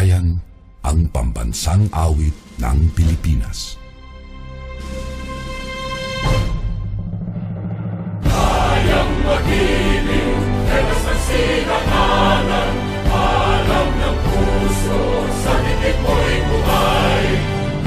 bayan, ang pambansang awit ng Pilipinas. Kayang magiliw, telas ng sinakanan, alam ng puso, sa dikit mo'y buhay.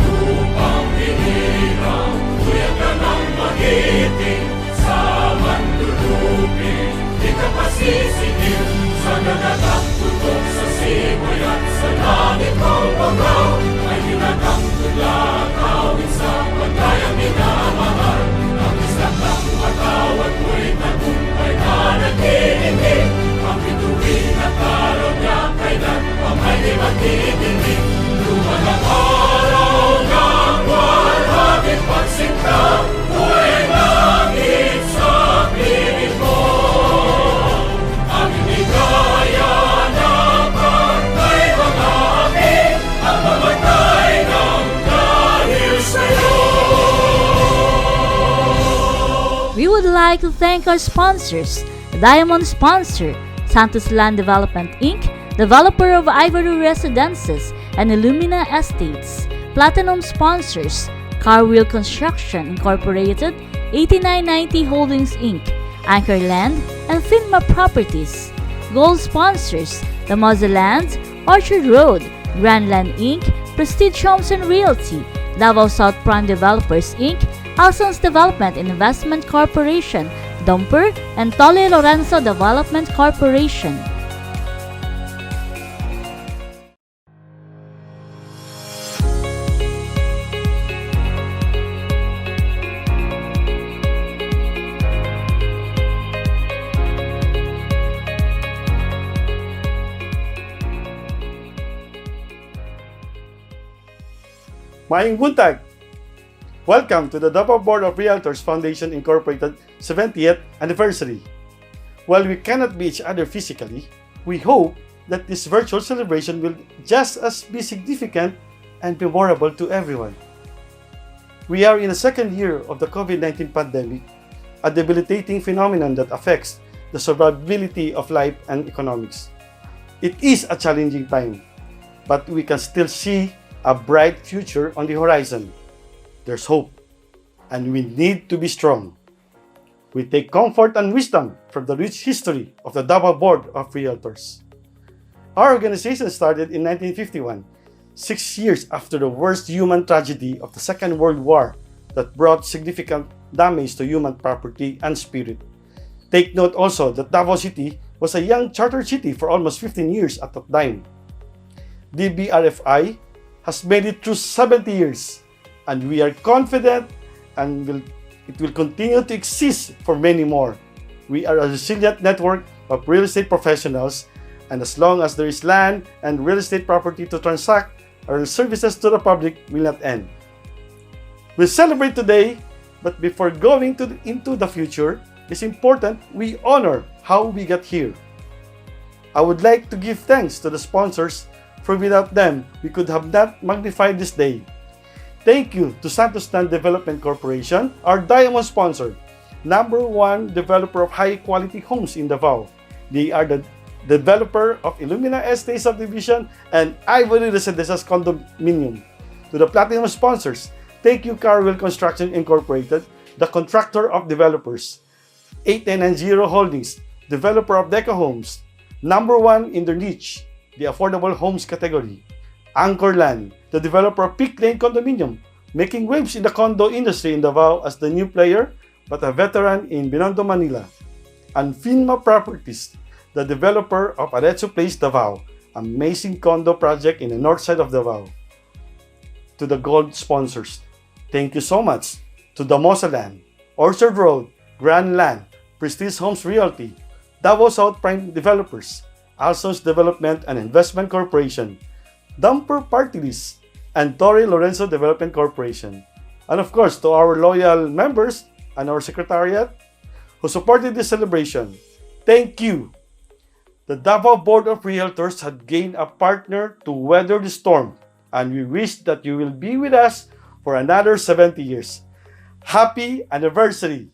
Lupang hinirang, tuyag ka ng magiting, sa manlulupin, di ka pasisingil, sa ganagang tutok sa simoy at sa langit mong pagaw, ay hinatang tula, kawin sa pagkayang minamahal, ang isang ng matawad mo'y tagumpay na nag-iingin, ang bituin at araw niya kailan pa may di magtitingin. Lumalang araw ng walhagin pagsinta, buhay langit sa piling mo. Ang inigaya na pagkay mga aking, ang mamatay ng dahil sa'yo. We would like to thank our sponsors, Diamond Sponsor, Santos Land Development Inc., developer of Ivory Residences and Illumina Estates. Platinum Sponsors, Car Wheel Construction Incorporated, 8990 Holdings Inc., Anchor Land, and Finma Properties. Gold Sponsors, The Mausoland, Orchard Road, Grand Land Inc., Prestige Homes and Realty, Davao South Prime Developers Inc., Alsons Development and Investment Corporation, Dumper, and Tole Lorenzo Development Corporation. Maayong buntag! Welcome to the Davao Board of Realtors Foundation Incorporated 70th anniversary. While we cannot be each other physically, we hope that this virtual celebration will just as be significant and memorable to everyone. We are in the second year of the COVID-19 pandemic, a debilitating phenomenon that affects the survivability of life and economics. It is a challenging time, but we can still see a bright future on the horizon. There's hope, and we need to be strong. We take comfort and wisdom from the rich history of the Davao Board of Realtors. Our organization started in 1951, 6 years after the worst human tragedy of the Second World War that brought significant damage to human property and spirit. Take note also that Davao City was a young charter city for almost 15 years at that time. DBRFI has made it through 70 years, and we are confident it will continue to exist for many more. We are a resilient network of real estate professionals, and as long as there is land and real estate property to transact, our services to the public will not end. We celebrate today, but before going into the future, it's important we honor how we got here. I would like to give thanks to the sponsors, for without them, we could have not magnified this day. Thank you to Santos Land Development Corporation, our diamond sponsor, #1 developer of high-quality homes in Davao. They are the developer of Illumina Estate Subdivision and Ivory Residences Condominium. To the platinum sponsors, thank you Car Wheel Construction Incorporated, the contractor of developers, 8990 Holdings, developer of Deca Homes, #1 in their niche, the affordable homes category. Anchor Land, the developer of Peak Lane Condominium, making waves in the condo industry in Davao as the new player, but a veteran in Binondo, Manila. And Finma Properties, the developer of Arezzo Place, Davao, amazing condo project in the north side of Davao. To the gold sponsors, thank you so much. To the Mausoland, Orchard Road, Grand Land, Prestige Homes Realty, Davao South Prime Developers, Alsons Development and Investment Corporation, Dumper Party List, and Tore Lorenzo Development Corporation. And of course, to our loyal members and our secretariat who supported this celebration, thank you. The Davao Board of Realtors had gained a partner to weather the storm, and we wish that you will be with us for another 70 years. Happy anniversary!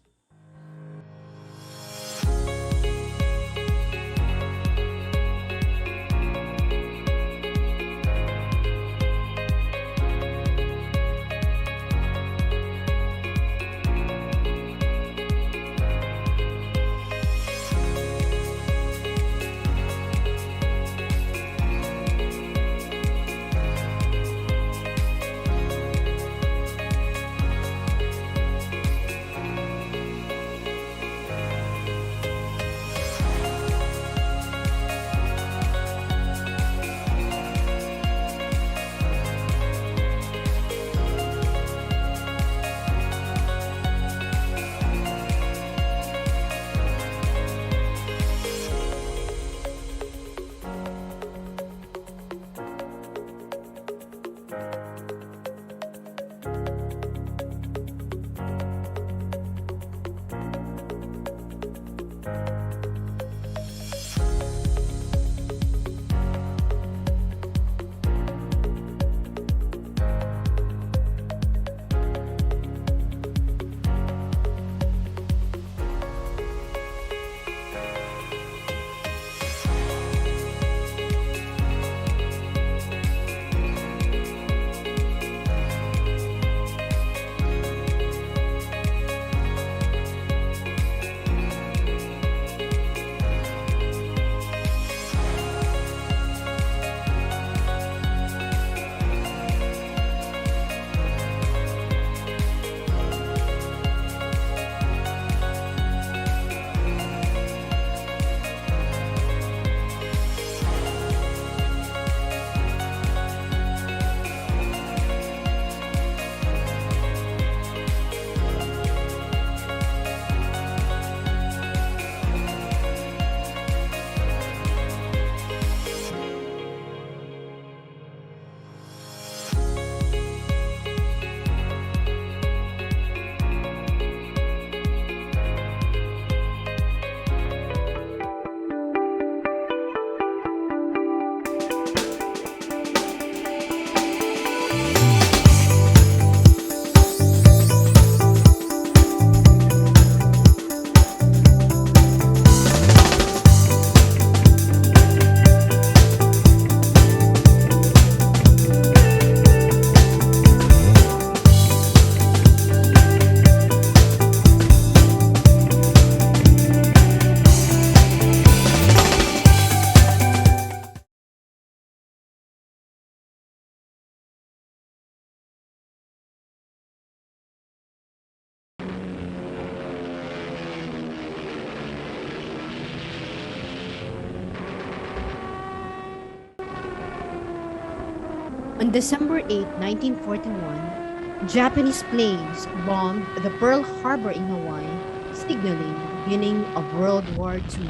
On December 8, 1941, Japanese planes bombed the Pearl Harbor in Hawaii, signaling the beginning of World War II.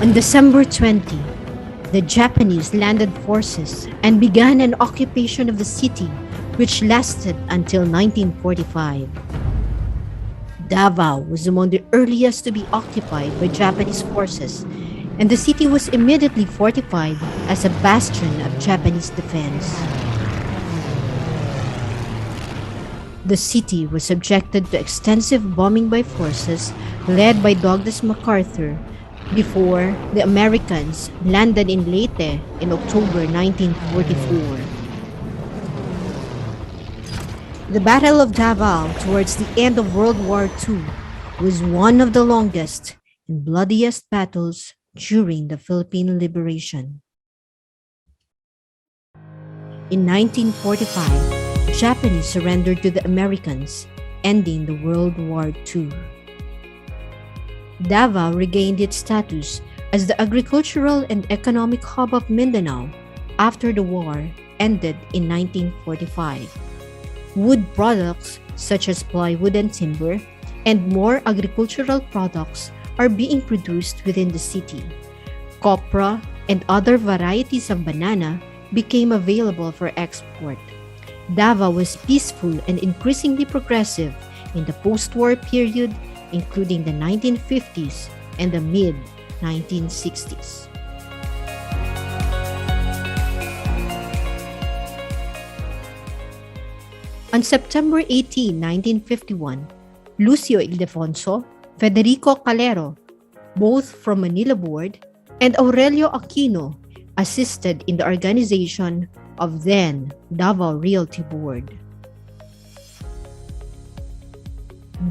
On December 20, the Japanese landed forces and began an occupation of the city, which lasted until 1945. Davao was among the earliest to be occupied by Japanese forces, and the city was immediately fortified as a bastion of Japanese defense. The city was subjected to extensive bombing by forces led by Douglas MacArthur before the Americans landed in Leyte in October 1944. The Battle of Davao towards the end of World War II was one of the longest and bloodiest battles during the Philippine liberation. In 1945, Japanese surrendered to the Americans, ending the World War II. Davao regained its status as the agricultural and economic hub of Mindanao after the war ended in 1945. Wood products such as plywood and timber and more agricultural products are being produced within the city. Copra and other varieties of banana became available for export. Davao was peaceful and increasingly progressive in the post-war period, including the 1950s and the mid-1960s. On September 18, 1951, Lucio Ildefonso, Federico Calero, both from Manila Board, and Aurelio Aquino assisted in the organization of then Davao Realty Board.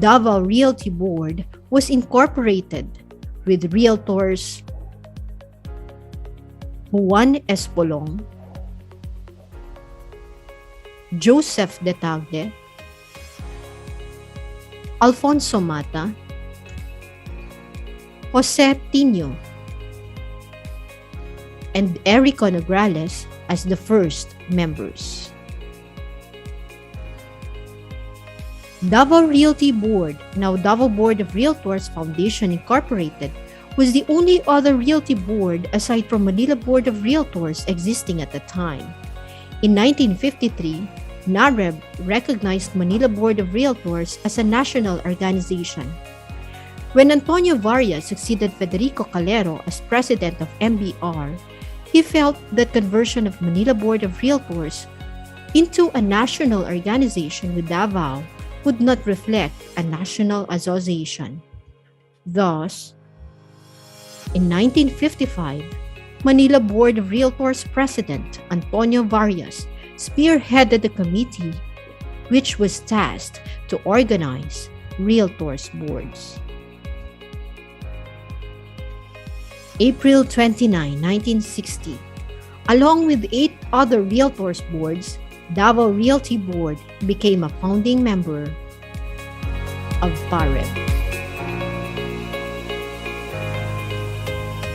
Davao Realty Board was incorporated with Realtors Juan Espolong, Joseph De Tagle, Alfonso Mata, Jose Tino, and Erico Nograles as the first members. Davao Realty Board, now Davao Board of Realtors Foundation Incorporated, was the only other realty board aside from Manila Board of Realtors existing at the time. In 1953, PAREB recognized Manila Board of Realtors as a national organization. When Antonio Varia succeeded Federico Calero as president of MBR, he felt that conversion of Manila Board of Realtors into a national organization with Davao would not reflect a national association. Thus, in 1955, Manila Board of Realtors President Antonio Varias spearheaded the committee which was tasked to organize Realtors boards. April 29, 1960, along with 8 other Realtors boards, Davao Realty Board became a founding member of PAREB.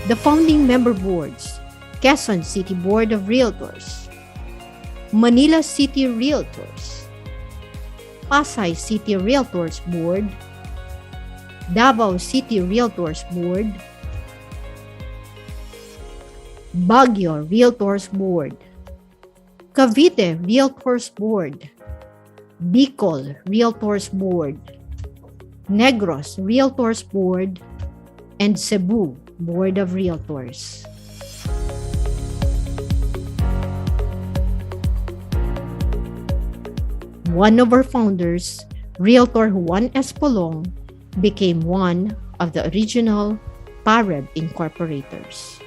The founding member boards: Quezon City Board of Realtors, Manila City Realtors, Pasay City Realtors Board, Davao City Realtors Board, Baguio Realtors Board, Cavite Realtors Board, Bicol Realtors Board, Negros Realtors Board, and Cebu Board of Realtors. One of our founders, Realtor Juan Espolong, became one of the original PAREB incorporators.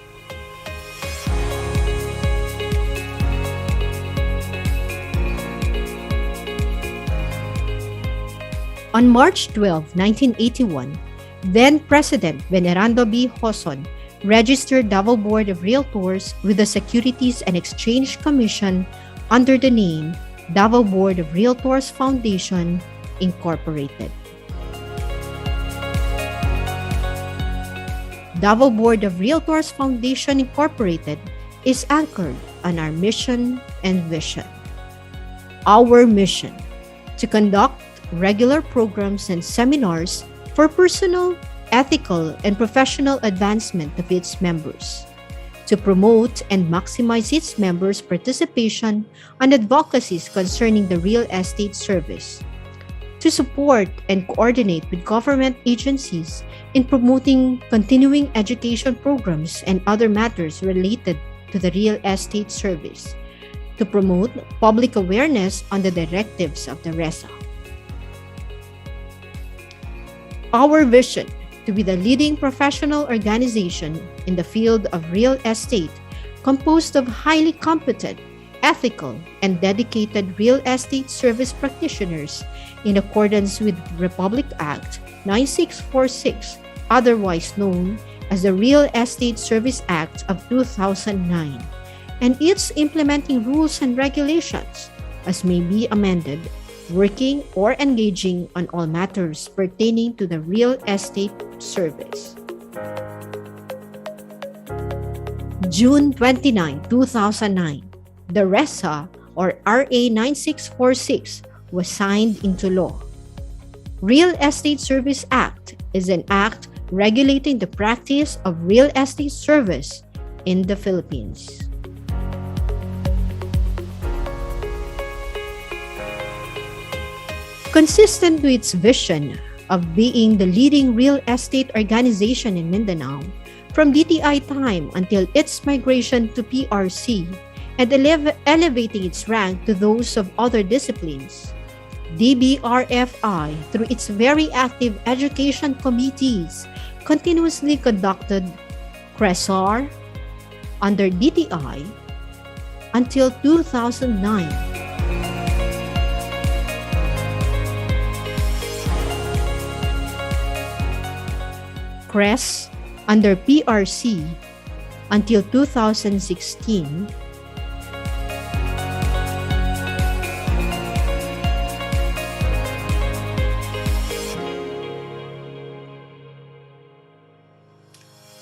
On March 12, 1981, then-President Venerando B. Joson registered Davao Board of Realtors with the Securities and Exchange Commission under the name Davao Board of Realtors Foundation, Incorporated. Davao Board of Realtors Foundation, Incorporated is anchored on our mission and vision. Our mission: to conduct regular programs and seminars for personal, ethical, and professional advancement of its members, to promote and maximize its members' participation on advocacies concerning the real estate service, to support and coordinate with government agencies in promoting continuing education programs and other matters related to the real estate service, to promote public awareness on the directives of the RESA. Our vision: to be the leading professional organization in the field of real estate, composed of highly competent, ethical, and dedicated real estate service practitioners in accordance with Republic Act 9646, otherwise known as the Real Estate Service Act of 2009, and its implementing rules and regulations, as may be amended, working or engaging on all matters pertaining to the real estate service. June 29, 2009, the RESA or RA 9646 was signed into law. Real Estate Service Act is an act regulating the practice of real estate service in the Philippines. Consistent with its vision of being the leading real estate organization in Mindanao, from DTI time until its migration to PRC and elevating its rank to those of other disciplines, DBRFI, through its very active education committees, continuously conducted CRESAR under DTI until 2009. CRES under PRC until 2016,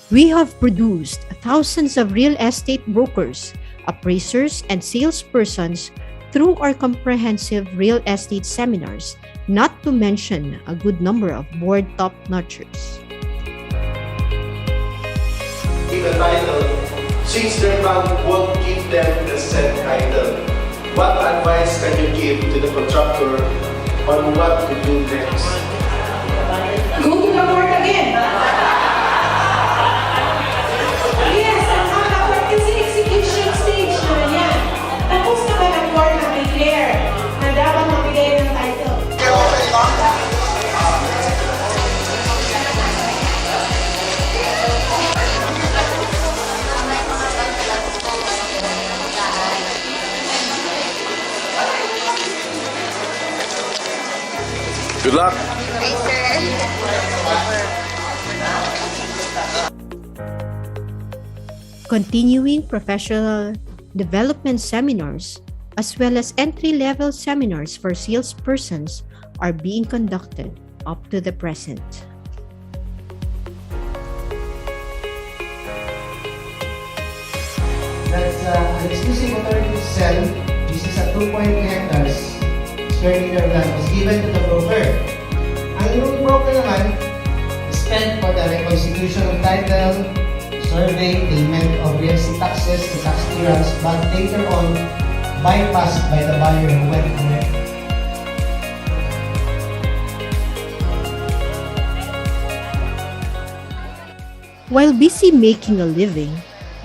we have produced thousands of real estate brokers, appraisers, and salespersons through our comprehensive real estate seminars, not to mention a good number of board top-notchers. The title, since their bank won't give them the said title, what advice can you give to the contractor on what to do next? Go to the board again! Yes, ang dapat kasi execution stage na yan. Tapos na ba ng board na declare na dapat mabigay ng title? Good luck! Continuing professional development seminars as well as entry-level seminars for salespersons are being conducted up to the present. That's an exclusive authority to sell. This is a 2.3 hectares square meter land was given to the broker. Ang yung broker naman spent for the reconstitution of title, survey, payment of real estate taxes to tax clearance, but later on bypassed by the buyer who went correct. While busy making a living,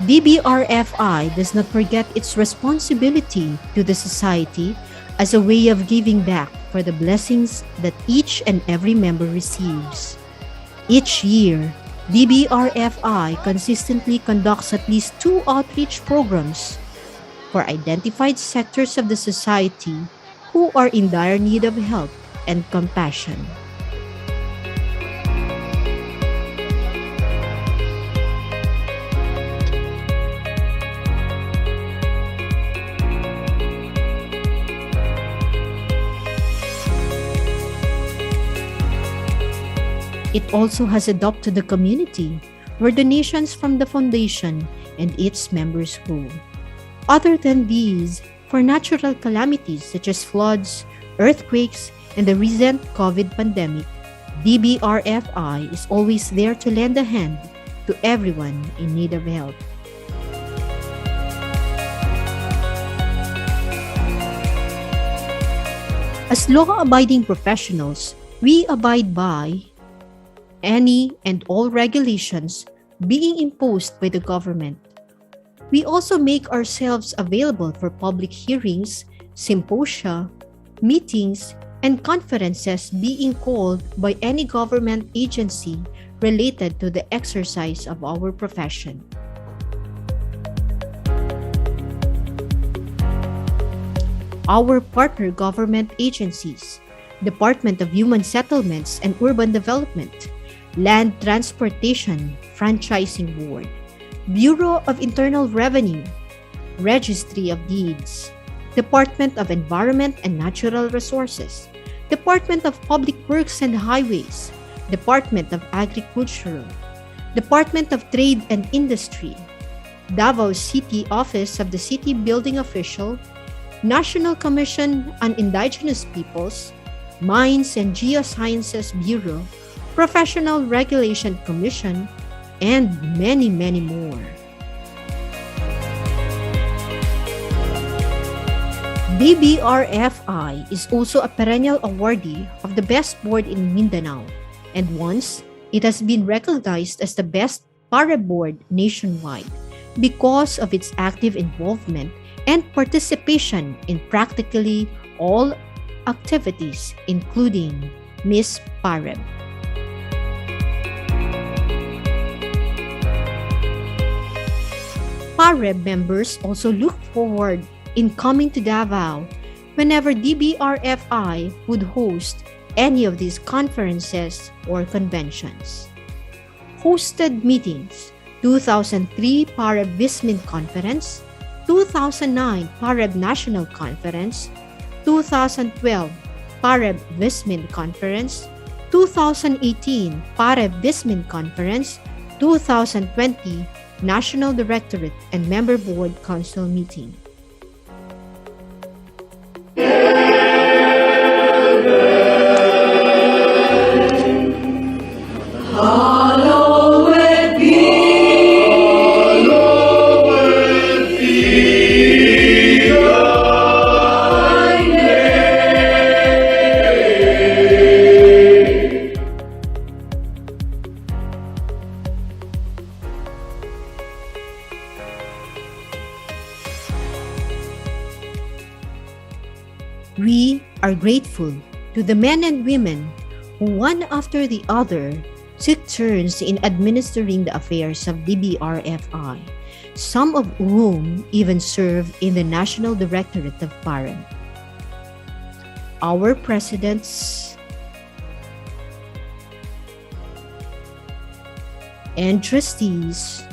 DBRFI does not forget its responsibility to the society as a way of giving back for the blessings that each and every member receives. Each year, DBRFI consistently conducts at least 2 outreach programs for identified sectors of the society who are in dire need of help and compassion. It also has a dock to the community, where donations from the foundation and its members go. Other than these, for natural calamities such as floods, earthquakes, and the recent COVID pandemic, DBRFI is always there to lend a hand to everyone in need of help. As law-abiding professionals, we abide by any and all regulations being imposed by the government. We also make ourselves available for public hearings, symposia, meetings, and conferences being called by any government agency related to the exercise of our profession. Our partner government agencies, Department of Human Settlements and Urban Development, Land Transportation Franchising Board, Bureau of Internal Revenue, Registry of Deeds, Department of Environment and Natural Resources, Department of Public Works and Highways, Department of Agriculture, Department of Trade and Industry, Davao City Office of the City Building Official, National Commission on Indigenous Peoples, Mines and Geosciences Bureau, Professional Regulation Commission, and many, many more. DBRFI is also a perennial awardee of the Best Board in Mindanao, and once it has been recognized as the best PAREB board nationwide because of its active involvement and participation in practically all activities, including Miss PAREB. PAREB members also look forward in coming to Davao whenever DBRFI would host any of these conferences or conventions. Hosted meetings: 2003 PAREB Vismin Conference, 2009 PAREB National Conference, 2012 PAREB Vismin Conference, 2018 PAREB Vismin Conference, 2020 National Directorate and Member Board Council Meeting. Hallowed be thy name. We are grateful to the men and women who, one after the other, took turns in administering the affairs of DBRFI, some of whom even serve in the National Directorate of PAREB. Our presidents and trustees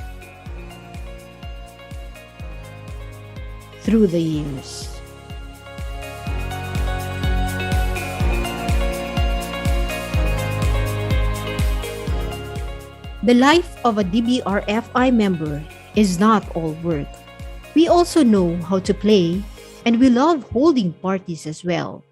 through the years. The life of a DBRFI member is not all work. We also know how to play, and we love holding parties as well.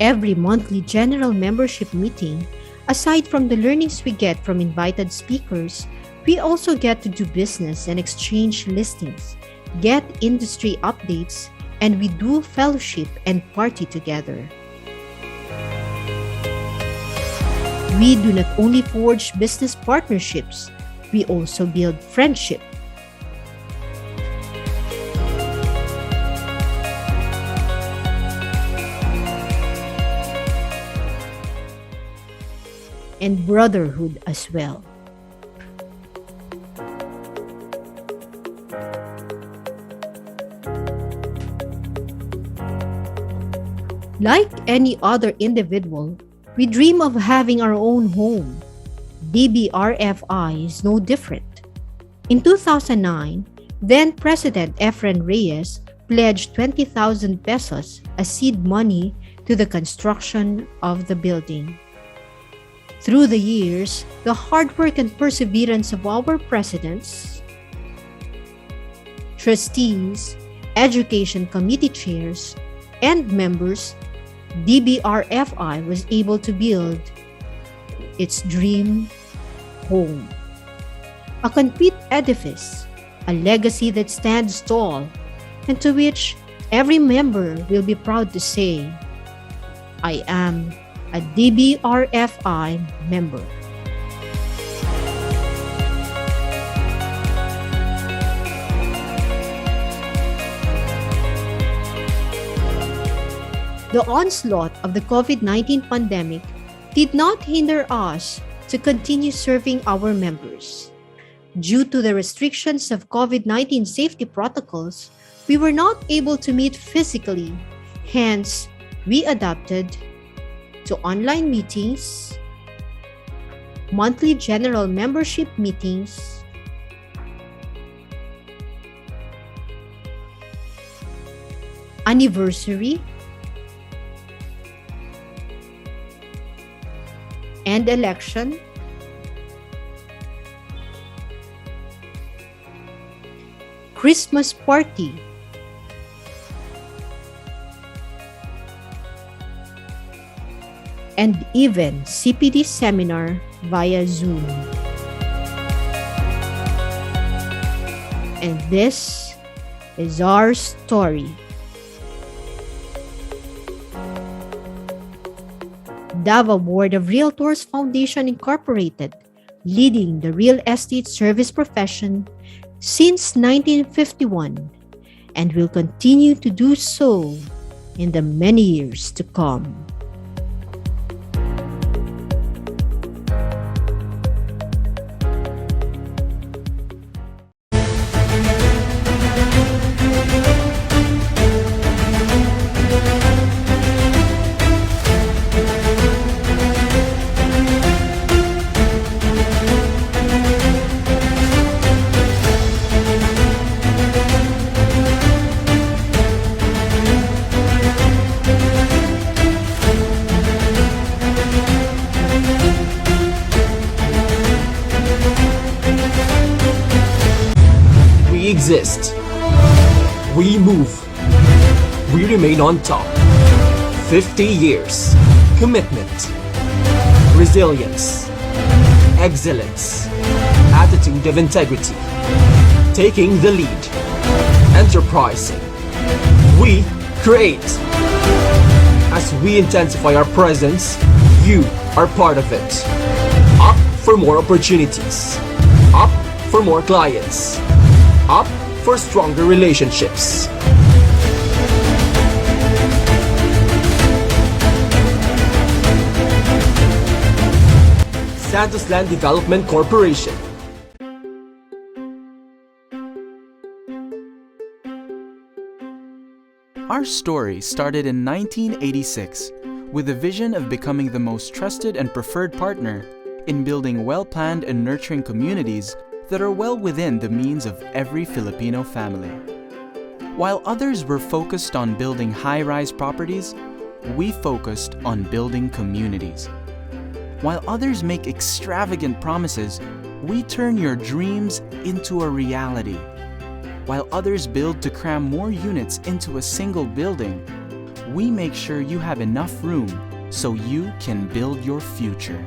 Every monthly general membership meeting, aside from the learnings we get from invited speakers, we also get to do business and exchange listings, get industry updates, and we do fellowship and party together. We do not only forge business partnerships, we also build friendship. And brotherhood as well. Like any other individual, we dream of having our own home. DBRFI is no different. In 2009, then President Efren Reyes pledged 20,000 pesos as seed money to the construction of the building. Through the years, the hard work and perseverance of our presidents, trustees, education committee chairs, and members, DBRFI was able to build its dream home. A complete edifice, a legacy that stands tall, and to which every member will be proud to say, I am a DBRFI member. The onslaught of the COVID-19 pandemic did not hinder us to continue serving our members. Due to the restrictions of COVID-19 safety protocols, we were not able to meet physically. Hence, we adapted to online meetings, monthly general membership meetings, anniversary, and election, Christmas party, and even CPD seminar via Zoom. And this is our story. Davao Board of Realtors Foundation Incorporated, leading the real estate service profession since 1951 and will continue to do so in the many years to come. We exist. We move. We remain on top. 50 years. Commitment. Resilience. Excellence. Attitude of integrity. Taking the lead. Enterprising. We create. As we intensify our presence, you are part of it. Up for more opportunities. Up for more clients. Up for stronger relationships. Santos Land Development Corporation. Our story started in 1986 with a vision of becoming the most trusted and preferred partner in building well-planned and nurturing communities that are well within the means of every Filipino family. While others were focused on building high-rise properties, we focused on building communities. While others make extravagant promises, we turn your dreams into a reality. While others build to cram more units into a single building, we make sure you have enough room so you can build your future.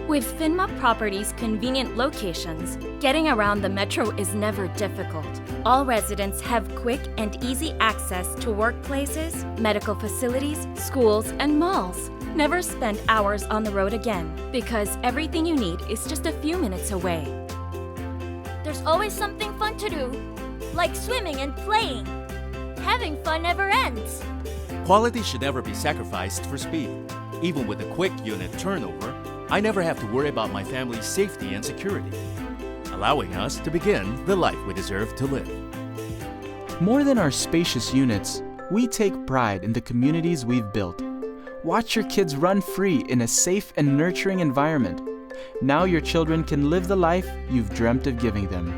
With Finma Properties' convenient locations, getting around the metro is never difficult. All residents have quick and easy access to workplaces, medical facilities, schools, and malls. Never spend hours on the road again, because everything you need is just a few minutes away. There's always something fun to do, like swimming and playing. Having fun never ends. Quality should never be sacrificed for speed. Even with a quick unit turnover, I never have to worry about my family's safety and security, allowing us to begin the life we deserve to live. More than our spacious units, we take pride in the communities we've built. Watch your kids run free in a safe and nurturing environment. Now your children can live the life you've dreamt of giving them.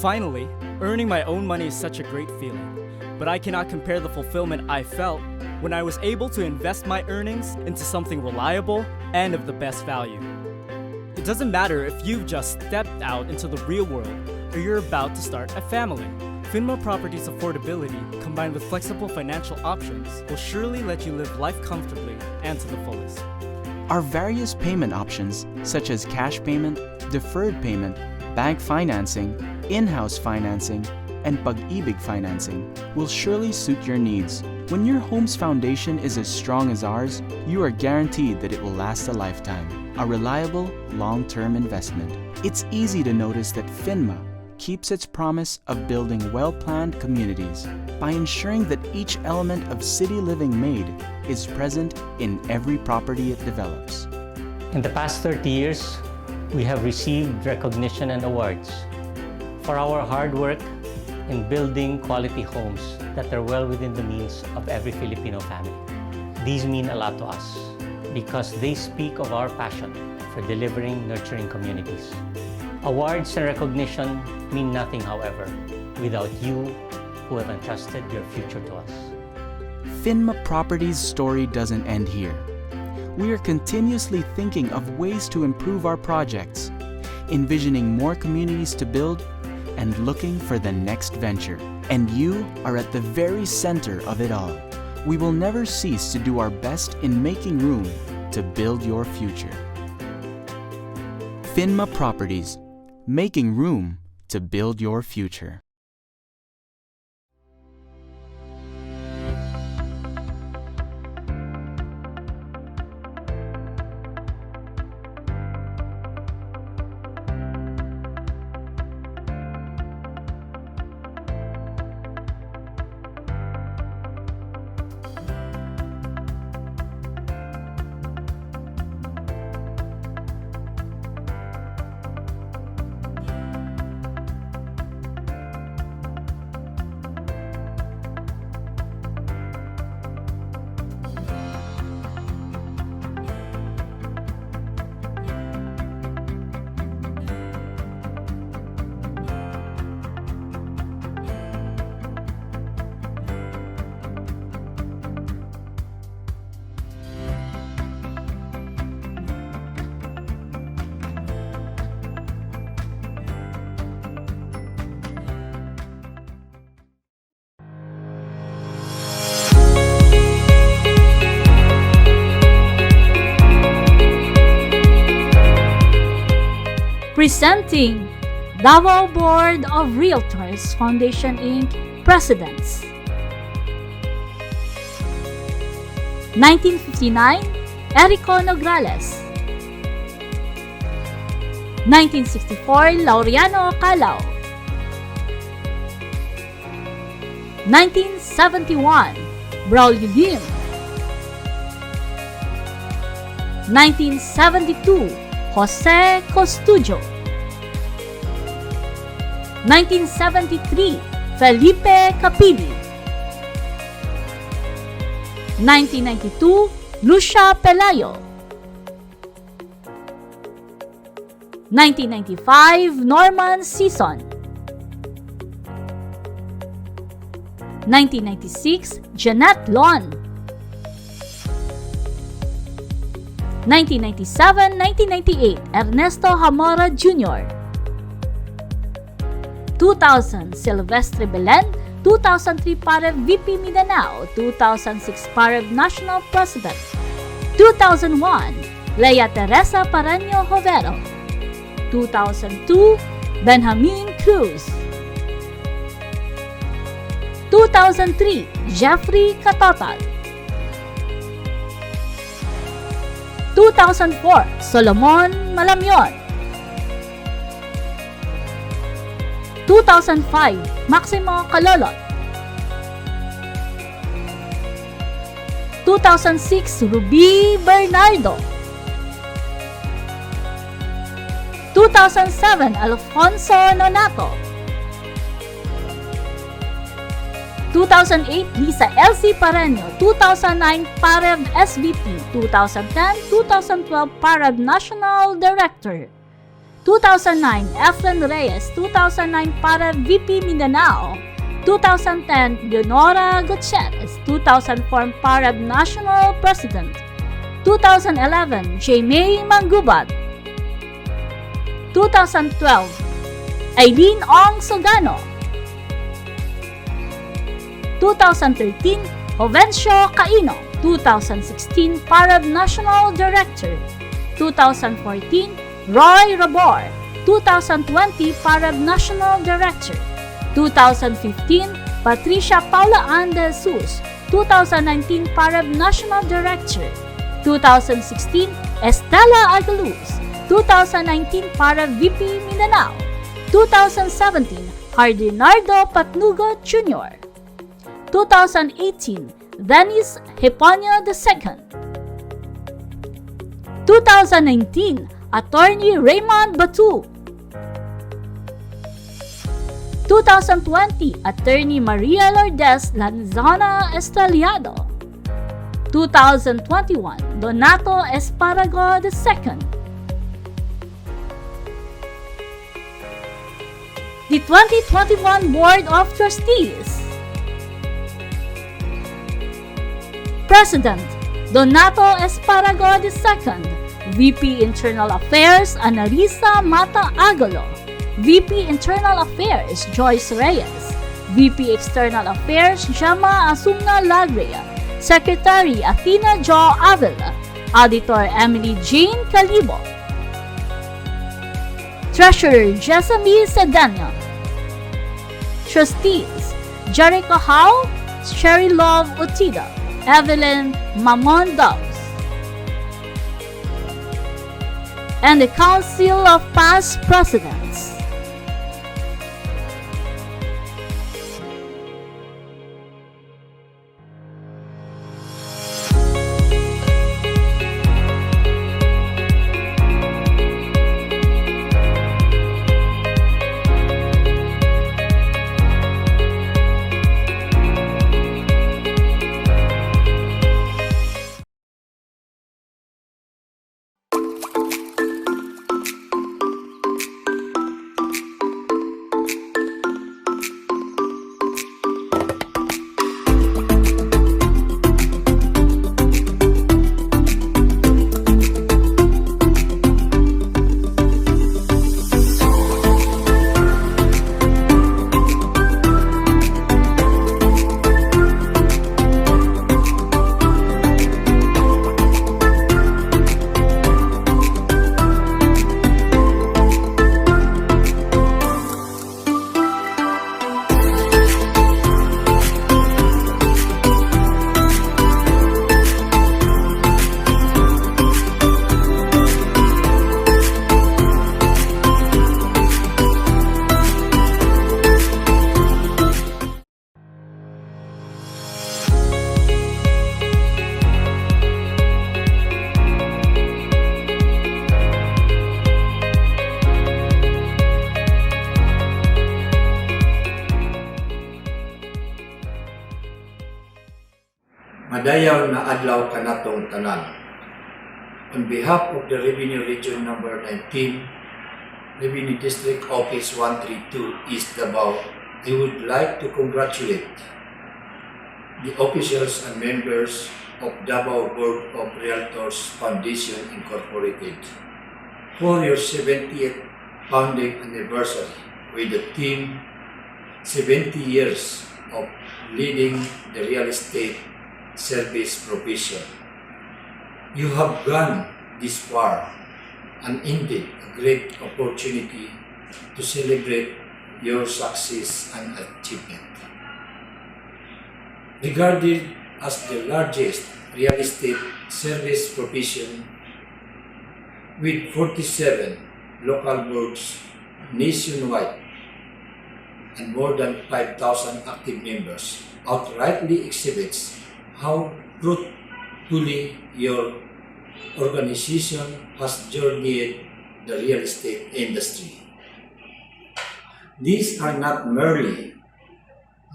Finally, earning my own money is such a great feeling, but I cannot compare the fulfillment I felt when I was able to invest my earnings into something reliable and of the best value. It doesn't matter if you've just stepped out into the real world or you're about to start a family. Finma Properties affordability combined with flexible financial options will surely let you live life comfortably and to the fullest. Our various payment options, such as cash payment, deferred payment, bank financing, in-house financing, and pag-ibig financing, will surely suit your needs. When your home's foundation is as strong as ours, you are guaranteed that it will last a lifetime. A reliable, long-term investment. It's easy to notice that Finma keeps its promise of building well-planned communities by ensuring that each element of city living made is present in every property it develops. In the past 30 years, we have received recognition and awards for our hard work in building quality homes that are well within the means of every Filipino family. These mean a lot to us because they speak of our passion for delivering nurturing communities. Awards and recognition mean nothing, however, without you who have entrusted your future to us. Finma Properties' story doesn't end here. We are continuously thinking of ways to improve our projects, envisioning more communities to build, and looking for the next venture. And you are at the very center of it all. We will never cease to do our best in making room to build your future. Finma Properties, making room to build your future. Presenting Davao Board of Realtors Foundation Inc. Presidents. 1959, Erico Nograles. 1964, Laureano Calao. 1971, Braulio Dim. 1972, Jose Costudio. 1973, Felipe Capili. 1992, Lucia Pelayo. 1995, Norman Sison. 1996, Jeanette Lon. 1997-1998, Ernesto Hamora Jr. 2000, Silvestre Belen. 2003, PAREB VP Mindanao. 2006, PAREB National President. 2001, Leia Teresa Pareño Jovero. 2002, Benjamin Cruz. 2003, Jeffrey Catotal. 2004, Solomon Malamion. 2005, Maximo Calolot. 2006, Ruby Bernardo. 2007, Alfonso Nonato. 2008, Lisa LC Pareño. 2009, PAREB SVP. 2010, 2012, PAREB National Director. 2009, Efren Reyes. 2009, PAREB VP Mindanao. 2010, Leonora Gutierrez. 2004, PAREB National President. 2011, Jaime Mangubat. 2012, Aileen Ong Sogano. 2013, Jovencio Caino. 2016, PAREB National Director. 2014, Roy Rabor. 2020, PAREB National Director. 2015, Patricia Paula Ann De Jesus. 2019, PAREB National Director. 2016, Estela Agaluz. 2019, PAREB VP Mindanao. 2017, Hardinardo Patnugo Jr. 2018, Dennis Hiponio II. 2019, Attorney Raymond Batu. 2020, Attorney Maria Lourdes Lanzana Estrellado. 2021, Donato Esparago II. The 2021 Board of Trustees. President, Donato Esparago II. VP Internal Affairs, Analisa Mata Agolo. VP Internal Affairs, Joyce Reyes. VP External Affairs, Jama Asumna Lagrea. Secretary, Athena Jo Avila. Auditor, Emily Jane Calibo. Treasurer, Jessamine Sedano. Trustees, Jericho Howe, Sherry Love Utida, Evelyn Mamon Dobbs. And the Council of Past Presidents. Madayaw na adlaw kanatong tanan. On behalf of the Revenue Region Number 19, Revenue District Office 132 East Davao, I would like to congratulate the officials and members of Davao Board of Realtors Foundation Incorporated for your 70th founding anniversary with the theme 70 years of leading the real estate service provision. You have gone this far, and indeed a great opportunity to celebrate your success and achievement. Regarded as the largest real estate service provision with 47 local boards nationwide and more than 5,000 active members, outrightly exhibits how truthfully your organization has journeyed the real estate industry. These are not merely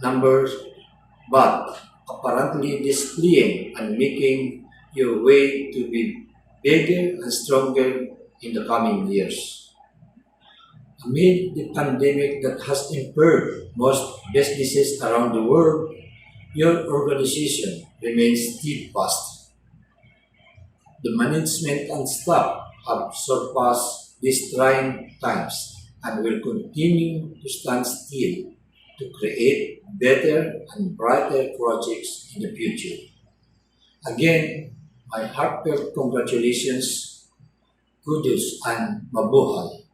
numbers but apparently displaying and making your way to be bigger and stronger in the coming years. Amid the pandemic that has impaired most businesses around the world, your organization remains steadfast. The management and staff have surpassed these trying times and will continue to stand still to create better and brighter projects in the future. Again, my heartfelt congratulations, kudos, and mabuhay.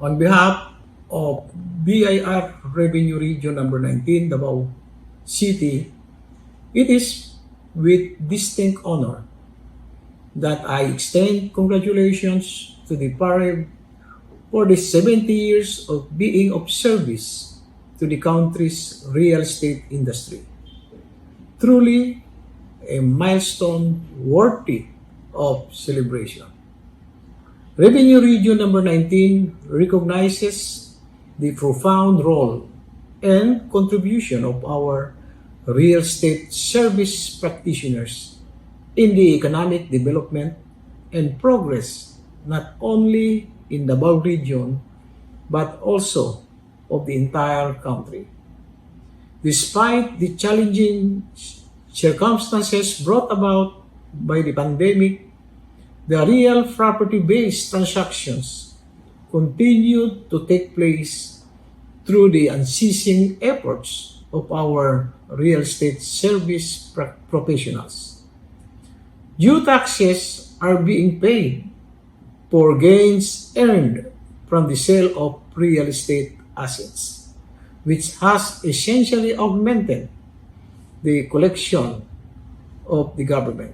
On behalf of BIR Revenue Region Number 19, Davao City, it is with distinct honor that I extend congratulations to the PAREB for the 70 years of being of service to the country's real estate industry. Truly a milestone worthy of celebration. Revenue Region Number 19 recognizes the profound role and contribution of our real estate service practitioners in the economic development and progress not only in the Davao region but also of the entire country. Despite the challenging circumstances brought about by the pandemic, the real property-based transactions continued to take place through the unceasing efforts of our real estate service professionals. Due taxes are being paid for gains earned from the sale of real estate assets, which has essentially augmented the collection of the government.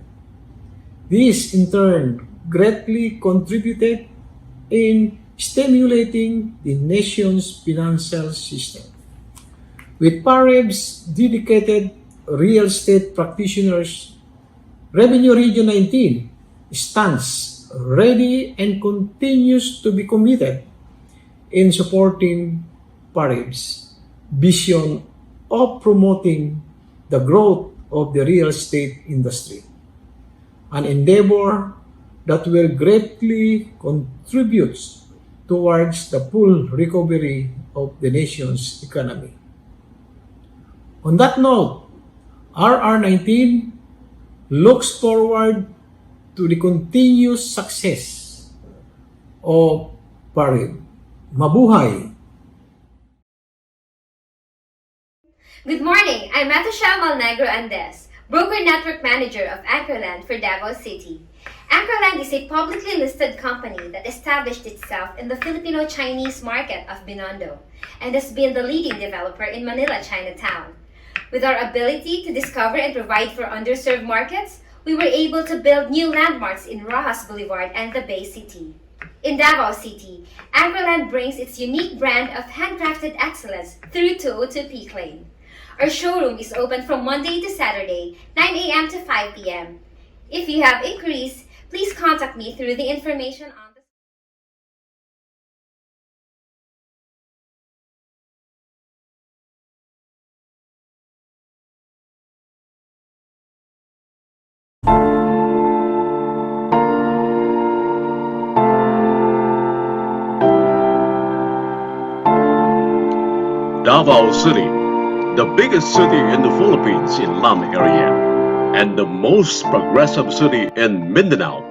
This, in turn, greatly contributed in stimulating the nation's financial system. With PAREB's dedicated real estate practitioners, Revenue Region 19 stands ready and continues to be committed in supporting PAREB's vision of promoting the growth of the real estate industry, an endeavor that will greatly contribute towards the full recovery of the nation's economy. On that note, RR19 looks forward to the continuous success of PAREB. Mabuhay! Good morning, I'm Matusha Malnegro Andes, Broker Network Manager of Anchorland for Davao City. Anchorland is a publicly listed company that established itself in the Filipino-Chinese market of Binondo and has been the leading developer in Manila, Chinatown. With our ability to discover and provide for underserved markets, we were able to build new landmarks in Rojas Boulevard and the Bay City. In Davao City, Anchorland brings its unique brand of handcrafted excellence through 202 Peak Lane. Our showroom is open from Monday to Saturday, 9 a.m. to 5 p.m. If you have inquiries, please contact me through the information on the Davao City, the biggest city in the Philippines in land area, and the most progressive city in Mindanao,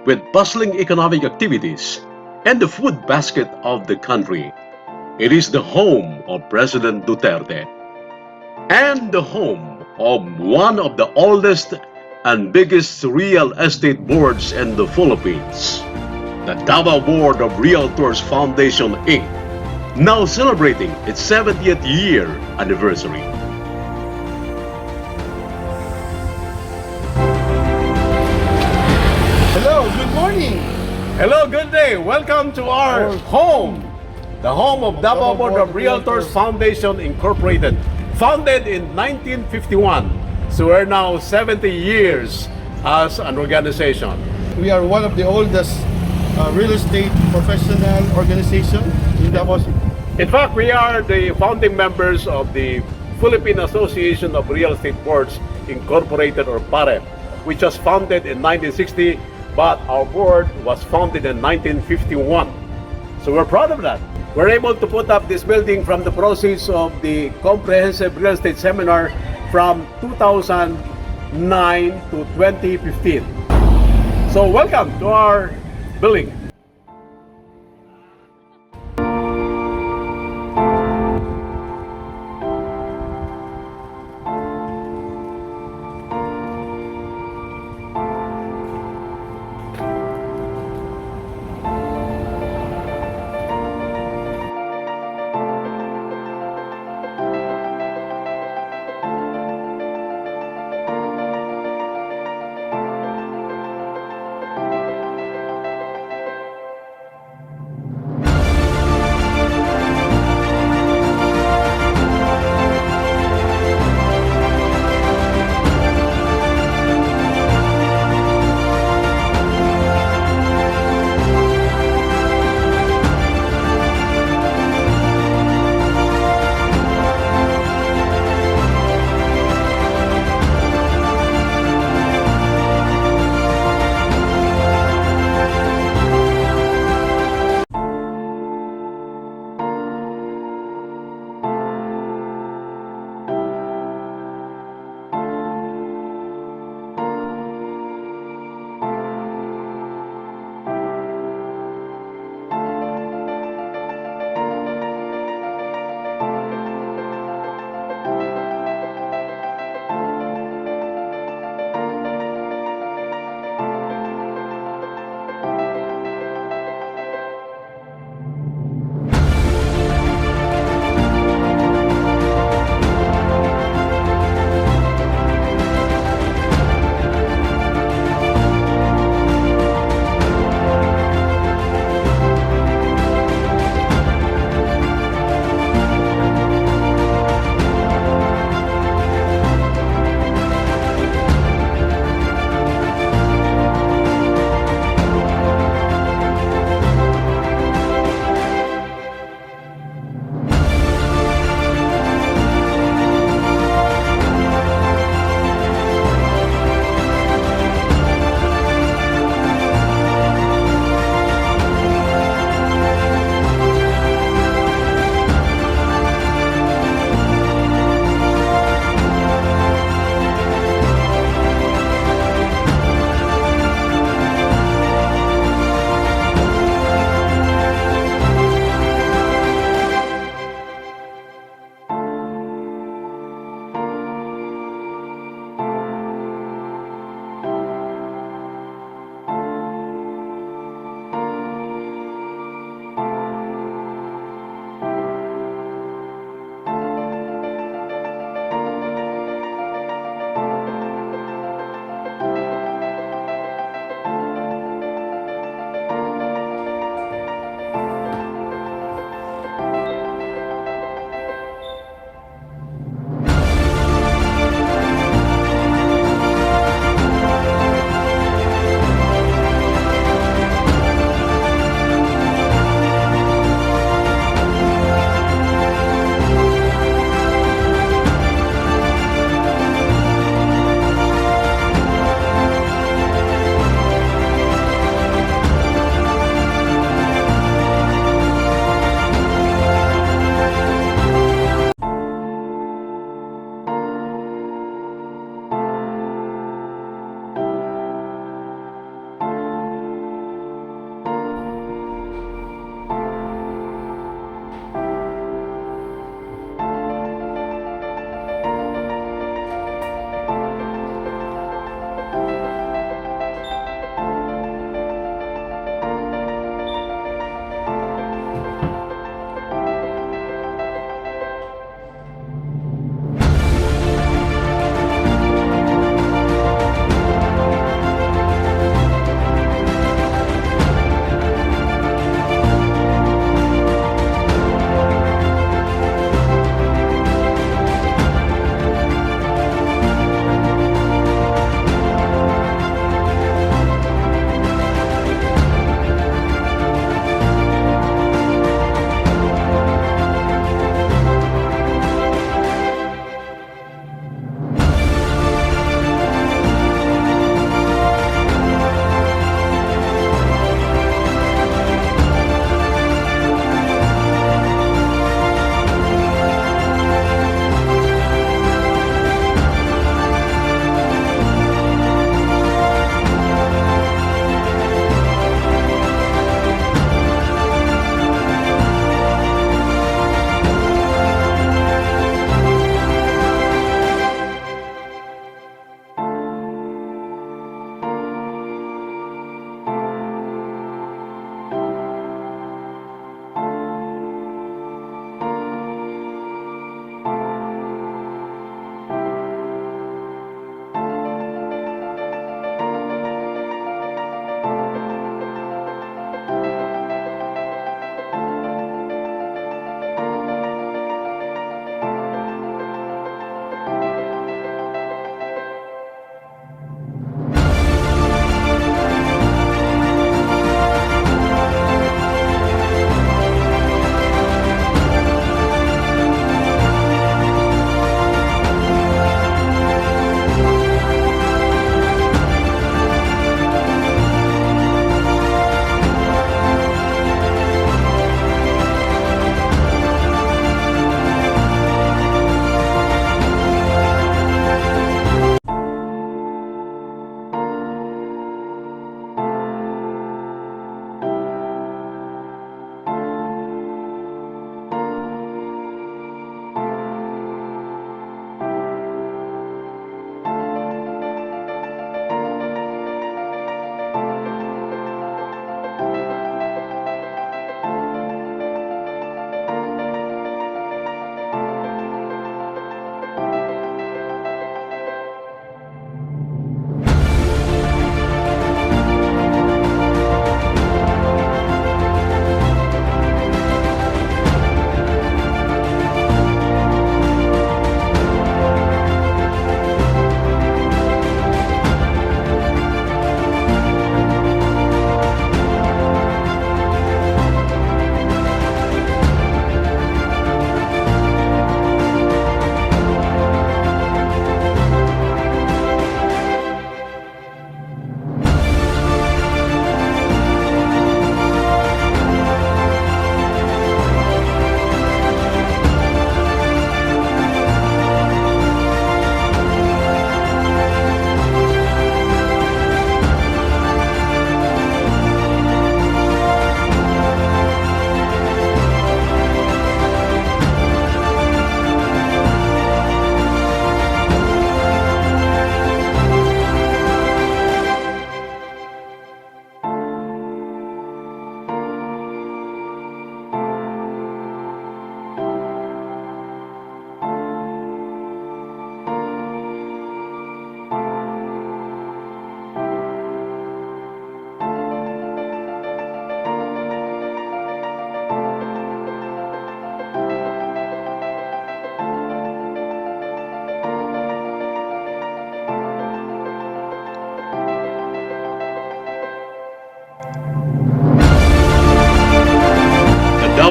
with bustling economic activities and the food basket of the country. It is the home of President Duterte and the home of one of the oldest and biggest real estate boards in the Philippines, the Davao Board of Realtors Foundation, Inc., now celebrating its 70th year anniversary. Hello, good morning. Hello, good day. Welcome to our home, the home of Davao Board of Realtors Foundation Incorporated, founded in 1951. So we're now 70 years as an organization. We are one of the oldest real estate professional organization in Davao City. In fact, we are the founding members of the Philippine Association of Real Estate Boards Incorporated, or PAREB, which was founded in 1960, but our board was founded in 1951. So we're proud of that. We're able to put up this building from the proceeds of the comprehensive real estate seminar from 2009 to 2015. So welcome to our building.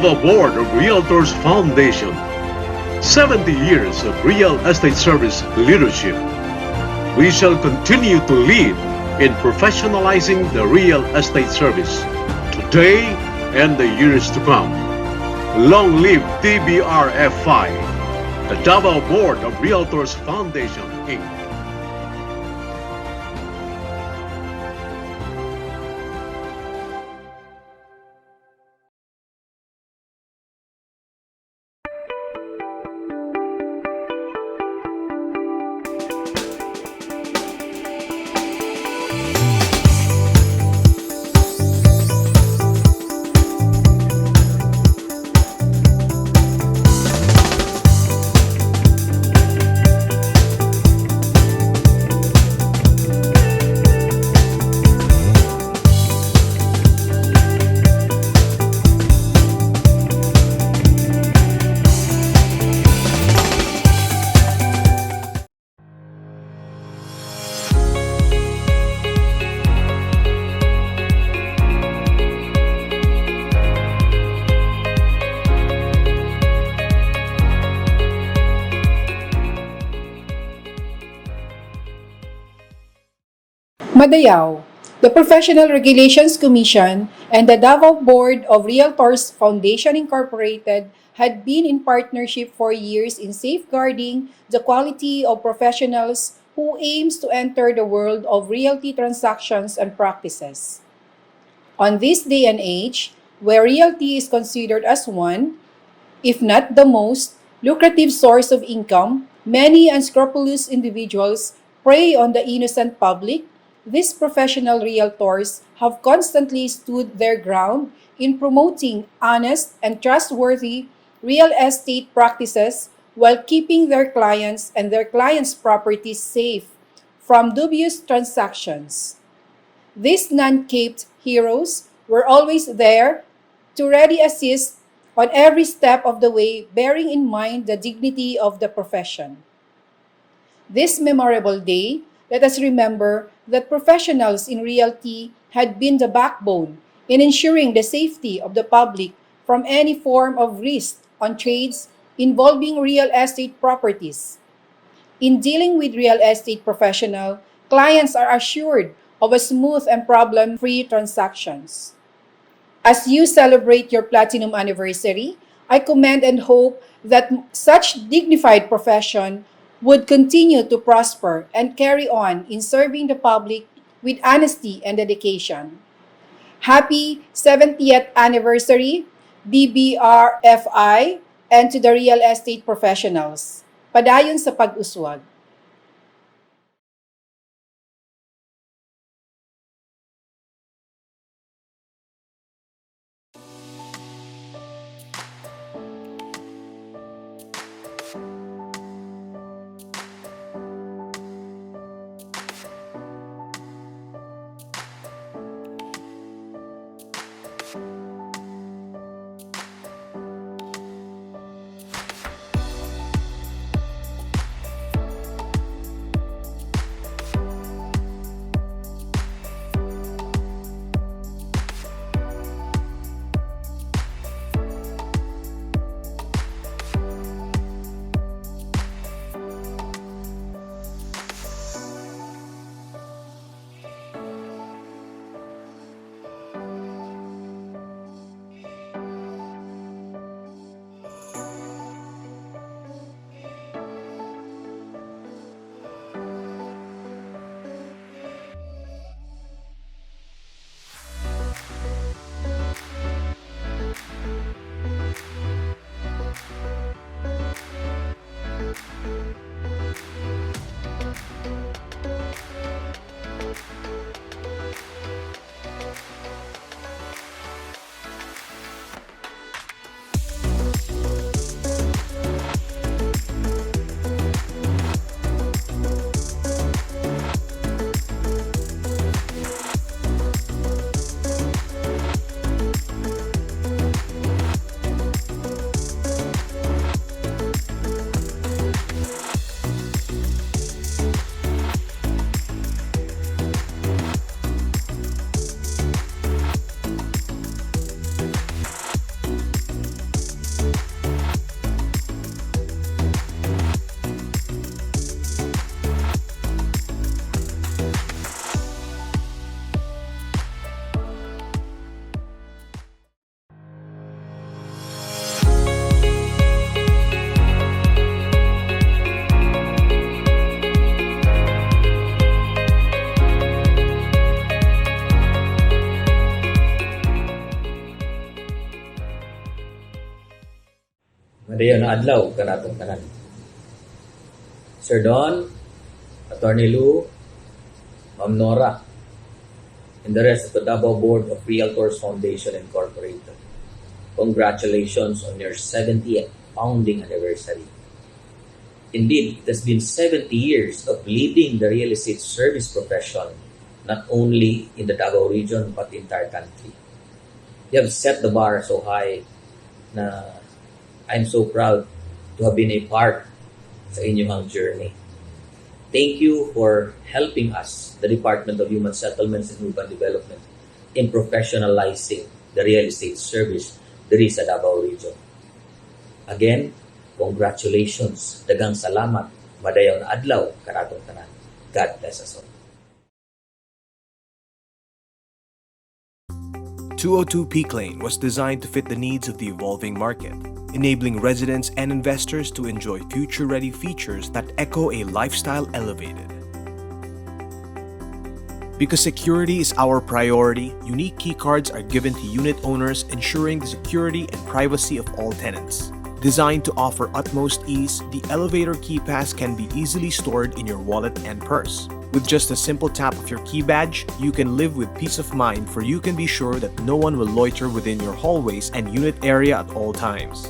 Davao Board of Realtors Foundation. 70 years of real estate service leadership. We shall continue to lead in professionalizing the real estate service today and the years to come. Long live DBRFI, the Davao Board of Realtors Foundation, Inc. Madayao, the Professional Regulations Commission and the Davao Board of Realtors Foundation Incorporated had been in partnership for years in safeguarding the quality of professionals who aims to enter the world of realty transactions and practices. On this day and age, where realty is considered as one, if not the most, lucrative source of income, many unscrupulous individuals prey on the innocent public. These professional realtors have constantly stood their ground in promoting honest and trustworthy real estate practices while keeping their clients and their clients' properties safe from dubious transactions. These non-caped heroes were always there to ready assist on every step of the way, bearing in mind the dignity of the profession. This memorable day, let us remember that professionals in realty had been the backbone in ensuring the safety of the public from any form of risk on trades involving real estate properties. In dealing with real estate professional, clients are assured of a smooth and problem-free transactions. As you celebrate your platinum anniversary, I commend and hope that such dignified profession would continue to prosper and carry on in serving the public with honesty and dedication. Happy 70th anniversary, DBRFI, and to the real estate professionals. Padayon sa pag-uswag. Madayon na adlaw kanatong tanan. Sir Don, Attorney Lou, Ma'am Nora, and the rest of the Davao Board of Realtors Foundation Incorporated. Congratulations on your 70th founding anniversary. Indeed, it has been 70 years of leading the real estate service profession, not only in the Davao region, but the entire country. You have set the bar so high na I'm so proud to have been a part sa inyong journey. Thank you for helping us, the Department of Human Settlements and Urban Development, in professionalizing the real estate service diri sa Davao region. Again, congratulations. Daghang salamat. Madayon na adlaw karatong tanan. God bless us all. 202 Peak Lane was designed to fit the needs of the evolving market, enabling residents and investors to enjoy future-ready features that echo a lifestyle elevated. Because security is our priority, unique keycards are given to unit owners, ensuring the security and privacy of all tenants. Designed to offer utmost ease, the elevator key pass can be easily stored in your wallet and purse. With just a simple tap of your key badge, you can live with peace of mind, for you can be sure that no one will loiter within your hallways and unit area at all times.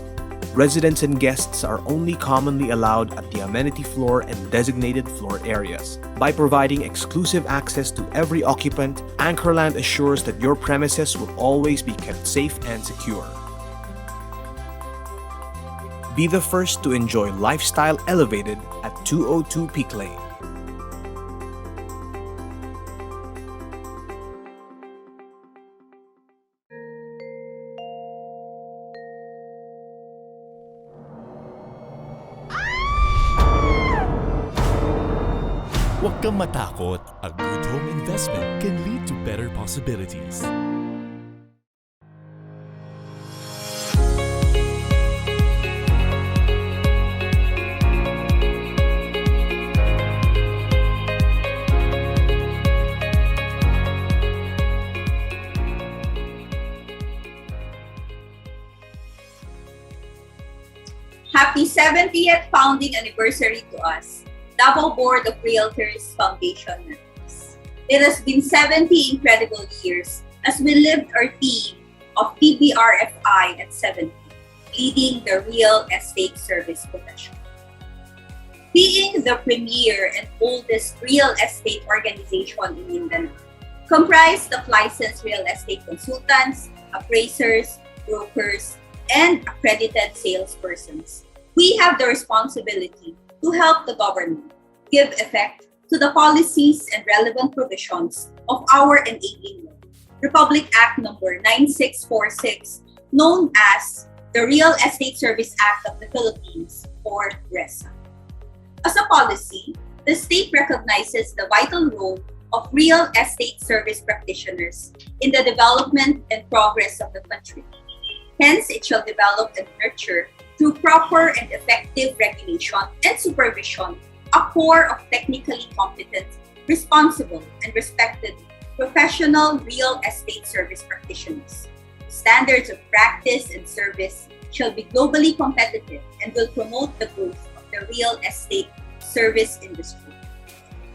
Residents and guests are only commonly allowed at the amenity floor and designated floor areas. By providing exclusive access to every occupant, Anchorland assures that your premises will always be kept safe and secure. Be the first to enjoy lifestyle elevated at 202 Peak Lane. Huwag kang matakot. A good home investment can lead to better possibilities. Happy 70th founding anniversary to us, Davao Board of Realtors Foundation members. It has been 70 incredible years as we lived our theme of DBRFI at 70, leading the real estate service profession. Being the premier and oldest real estate organization in Mindanao, comprised of licensed real estate consultants, appraisers, brokers, and accredited salespersons, we have the responsibility to help the government give effect to the policies and relevant provisions of our enabling law, Republic Act Number 9646, known as the Real Estate Service Act of the Philippines, or RESA. As a policy, the state recognizes the vital role of real estate service practitioners in the development and progress of the country. Hence, it shall develop and nurture through proper and effective regulation and supervision a core of technically competent, responsible, and respected professional real estate service practitioners. Standards of practice and service shall be globally competitive and will promote the growth of the real estate service industry.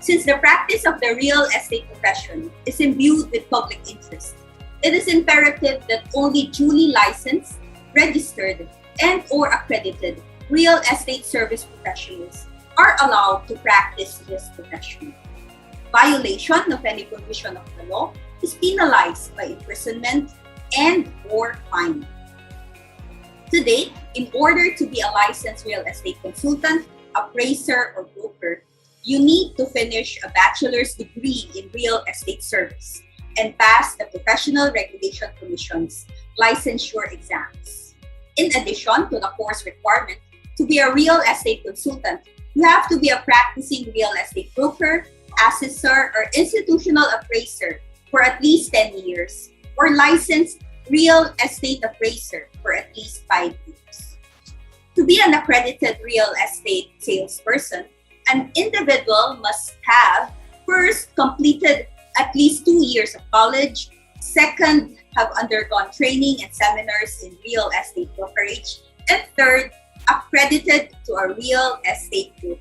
Since the practice of the real estate profession is imbued with public interest, it is imperative that only duly licensed, registered, and/or accredited real estate service professionals are allowed to practice this profession. Violation of any provision of the law is penalized by imprisonment and/or fine. Today, in order to be a licensed real estate consultant, appraiser, or broker, you need to finish a bachelor's degree in real estate service and pass the Professional Regulation Commission's licensure exams. In addition to the course requirement to be a real estate consultant, you have to be a practicing real estate broker, assessor, or institutional appraiser for at least 10 years, or licensed real estate appraiser for at least 5 years. To be an accredited real estate salesperson, an individual must have first completed at least 2 years of college, second, have undergone training and seminars in real estate brokerage, and third, accredited to a real estate broker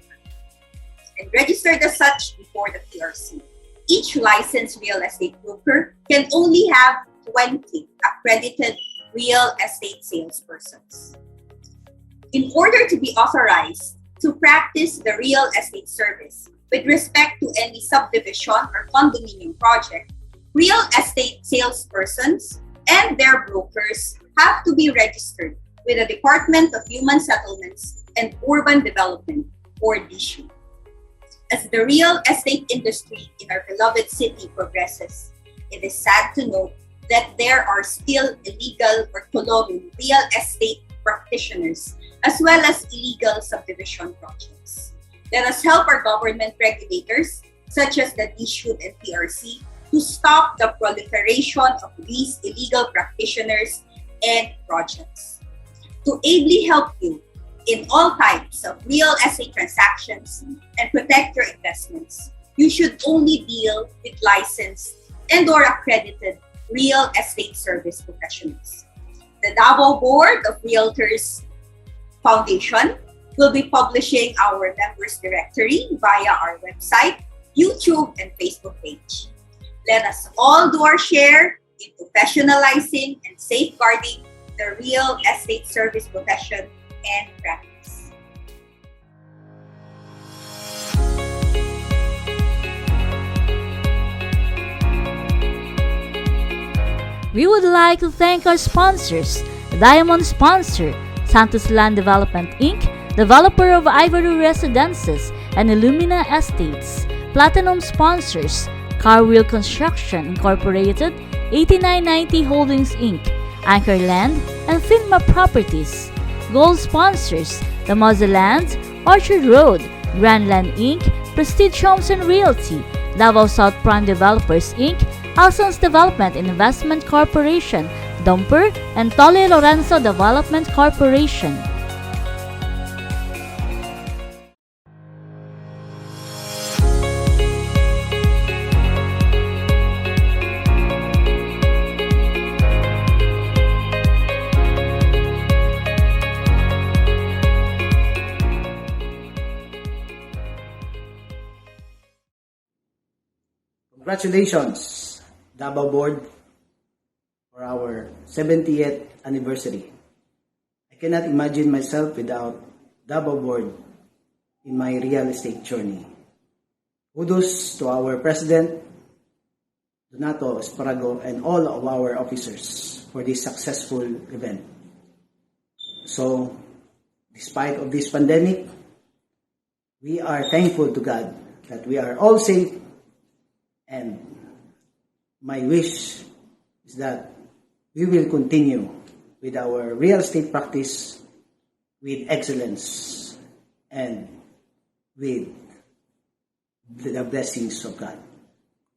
and registered as such before the PRC. Each licensed real estate broker can only have 20 accredited real estate salespersons. In order to be authorized to practice the real estate service with respect to any subdivision or condominium project, real estate salespersons and their brokers have to be registered with the Department of Human Settlements and Urban Development, or DSHU. As the real estate industry in our beloved city progresses, it is sad to note that there are still illegal or tolorong real estate practitioners as well as illegal subdivision projects. Let us help our government regulators, such as the DSHU and PRC, to stop the proliferation of these illegal practitioners and projects. To ably help you in all types of real estate transactions and protect your investments, you should only deal with licensed and/or accredited real estate service professionals. The Davao Board of Realtors Foundation will be publishing our members directory via our website, YouTube, and Facebook page. Let us all do our share in professionalizing and safeguarding the real estate service profession and practice. We would like to thank our sponsors, Diamond Sponsor, Santos Land Development Inc., developer of Ivory Residences and Illumina Estates. Platinum Sponsors, Car Wheel Construction Incorporated, 8990 Holdings Inc., Anchor Land, and Finma Properties. Gold Sponsors, The Mausoland, Orchard Road, Grandland Inc., Prestige Homes and Realty, Davao South Prime Developers Inc., Alson's Development and Investment Corporation, Dumper, and Tole Lorenzo Development Corporation. Congratulations, Davao Board, for our 70th anniversary. I cannot imagine myself without Davao Board in my real estate journey. Kudos to our President, Donato Esparago, and all of our officers for this successful event. So, despite of this pandemic, we are thankful to God that we are all safe, and my wish is that we will continue with our real estate practice with excellence and with the blessings of God.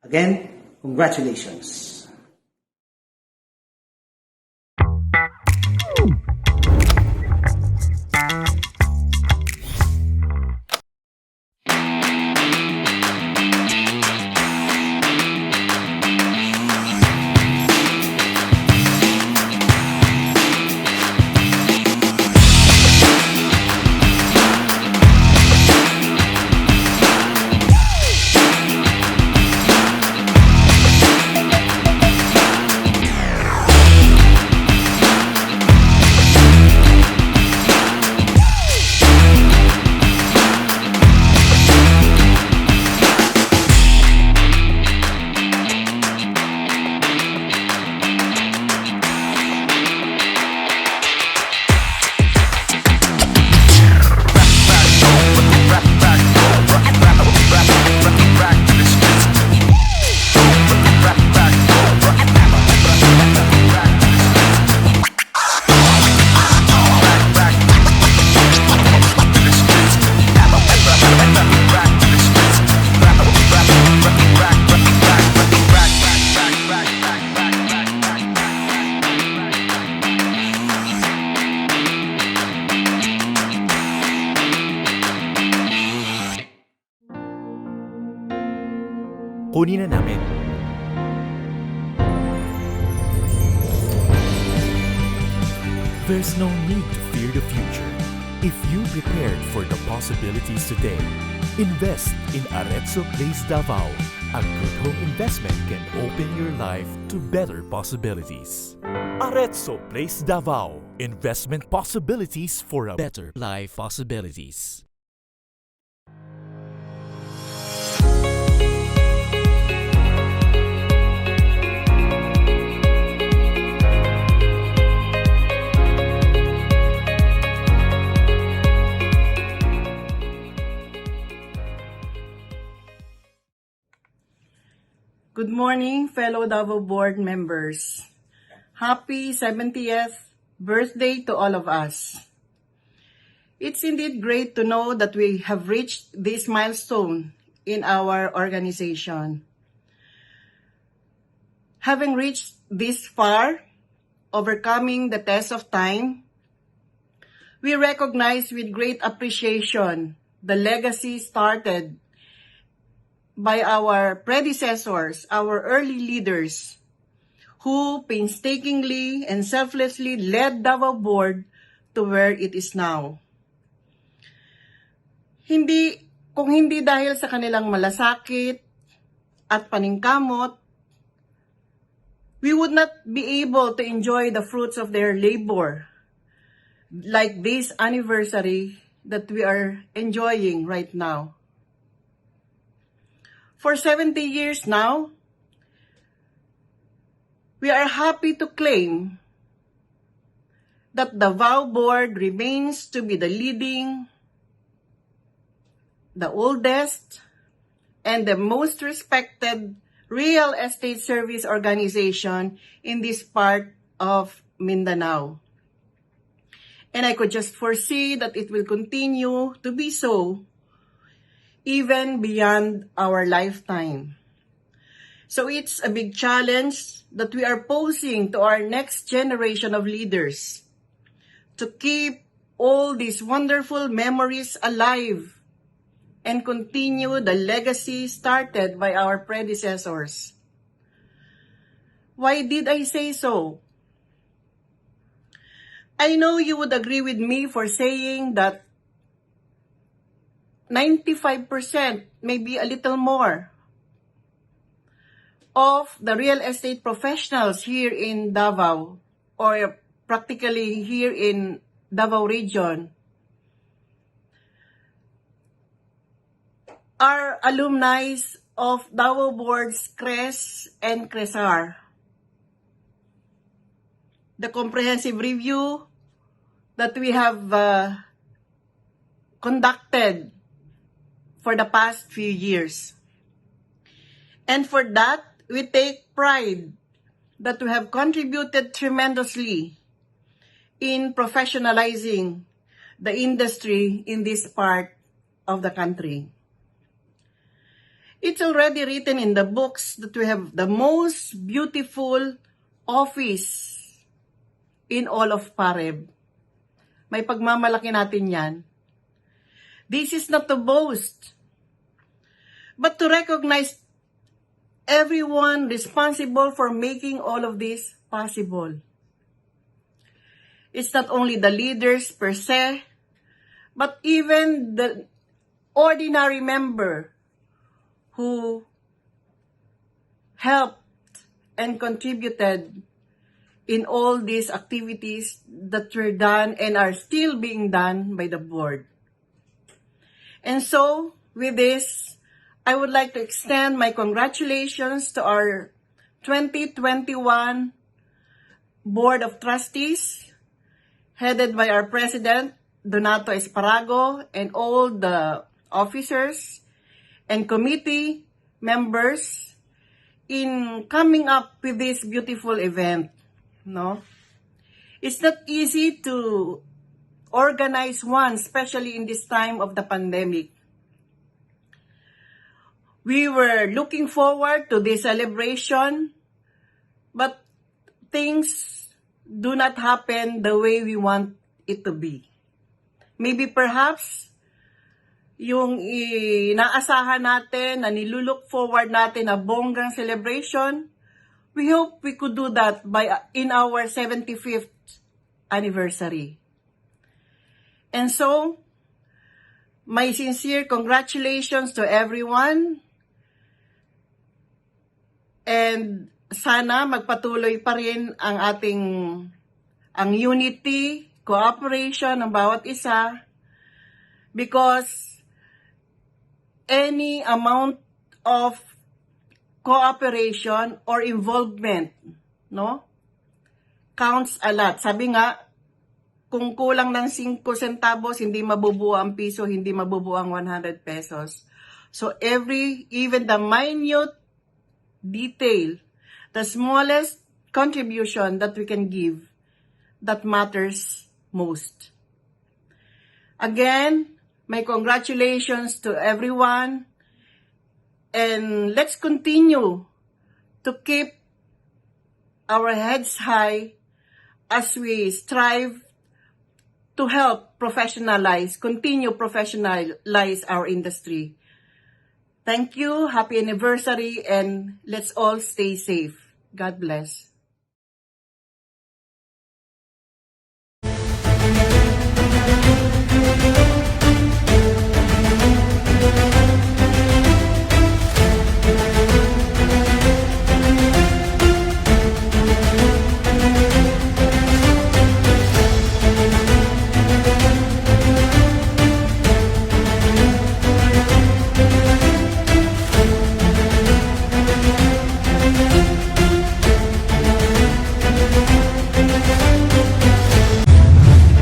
Again, congratulations. Kunin na namin. There's no need to fear the future. If you prepared for the possibilities today, invest in Arezzo Place Davao. A good home investment can open your life to better possibilities. Arezzo Place Davao. Investment possibilities for a better life possibilities. Good morning, fellow Davao Board members. Happy 70th birthday to all of us. It's indeed great to know that we have reached this milestone in our organization. Having reached this far, overcoming the test of time, we recognize with great appreciation the legacy started by our predecessors, our early leaders, who painstakingly and selflessly led Davao Board to where it is now. Kung hindi dahil sa kanilang malasakit at paningkamot, we would not be able to enjoy the fruits of their labor, like this anniversary that we are enjoying right now. For 70 years now, we are happy to claim that the Davao Board remains to be the leading, the oldest, and the most respected real estate service organization in this part of Mindanao. And I could just foresee that it will continue to be so even beyond our lifetime. So it's a big challenge that we are posing to our next generation of leaders to keep all these wonderful memories alive and continue the legacy started by our predecessors. Why did I say so? I know you would agree with me for saying that 95%, maybe a little more, of the real estate professionals here in Davao, or practically here in Davao region, are alumni of Davao Board's CRES and CRESAR. The comprehensive review that we have conducted for the past few years. And for that, we take pride that we have contributed tremendously in professionalizing the industry in this part of the country. It's already written in the books that we have the most beautiful office in all of PAREB. May pagmamalaki natin yan. This is not to boast, but to recognize everyone responsible for making all of this possible. It's not only the leaders per se, but even the ordinary member who helped and contributed in all these activities that were done and are still being done by the board. And so, with this, I would like to extend my congratulations to our 2021 Board of Trustees, headed by our President, Donato Esparago, and all the officers and committee members in coming up with this beautiful event. No? It's not easy to organize one, especially in this time of the pandemic. We were looking forward to this celebration, but things do not happen the way we want it to be. Maybe perhaps yung inaasahan natin na nilulook forward natin na bonggang celebration, we hope we could do that in our 75th anniversary. And so, my sincere congratulations to everyone. And sana magpatuloy pa rin ang unity, cooperation ng bawat isa, because any amount of cooperation or involvement, no, counts a lot. Sabi nga, kung kulang ng 5 centavos, hindi mabubuo ang piso, hindi mabubuo ang 100 pesos. So even the minute detail, the smallest contribution that we can give, that matters most. Again, my congratulations to everyone, and let's continue to keep our heads high as we strive to help continue professionalize our industry. Thank you, happy anniversary, and let's all stay safe. God bless.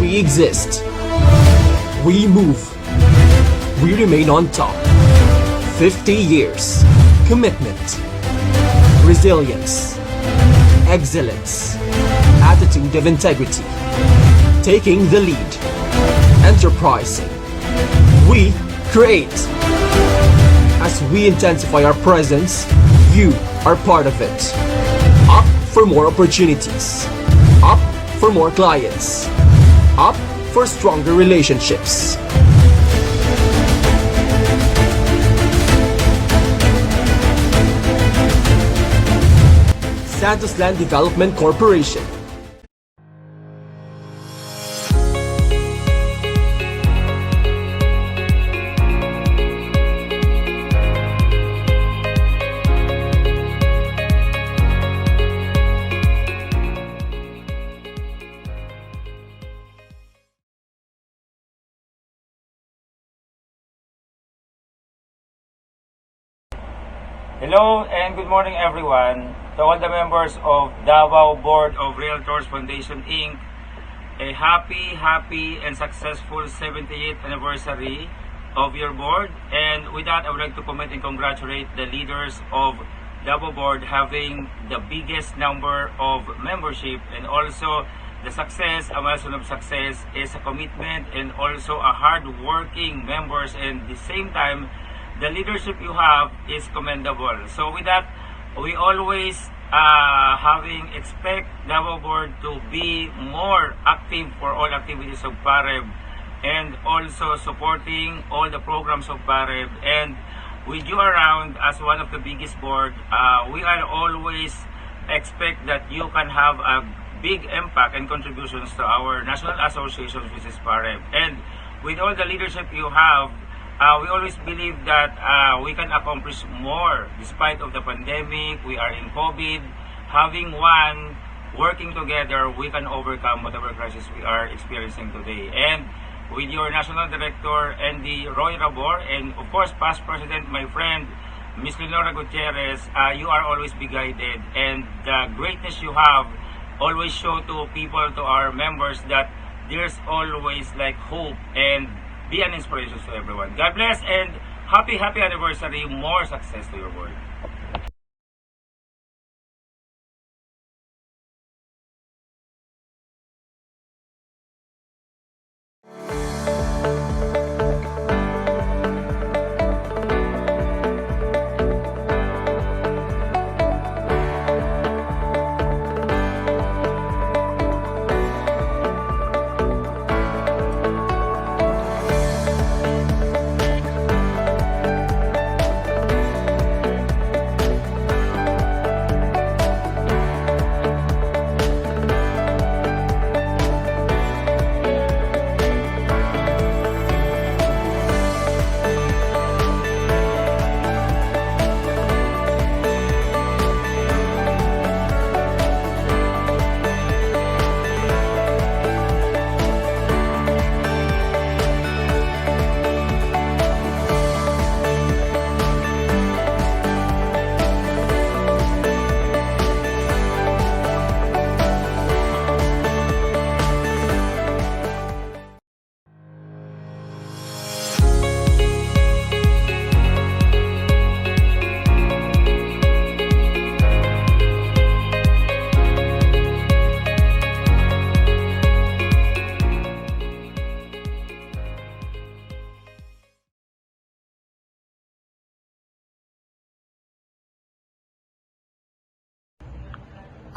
We exist. We move. We remain on top. 50 years. Commitment. Resilience. Excellence. Attitude of integrity. Taking the lead. Enterprising. We create. As we intensify our presence, you are part of it. Up for more opportunities. Up for more clients. Up for stronger relationships. Santos Land Development Corporation. Hello and good morning everyone. To all the members of Davao Board of Realtors Foundation Inc., a happy and successful 78th anniversary of your board. And with that, I would like to comment and congratulate the leaders of Davao Board having the biggest number of membership, and also the success, a milestone of success is a commitment and also a hard-working members, and at the same time, the leadership you have is commendable. So with that, we always expect Davao Board to be more active for all activities of PAREB, and also supporting all the programs of PAREB. And with you around as one of the biggest board, we are always expect that you can have a big impact and contributions to our national associations, which is PAREB. And with all the leadership you have, we always believe that we can accomplish more despite of the pandemic. We are in COVID. Having one, working together, we can overcome whatever crisis we are experiencing today. And with your National Director, Andy Roy Rabor, and of course, past President, my friend, Ms. Leonora Gutierrez, you are always be guided. And the greatness you have always show to people, to our members, that there's always like hope, and be an inspiration to everyone. God bless and happy anniversary. More success to your board.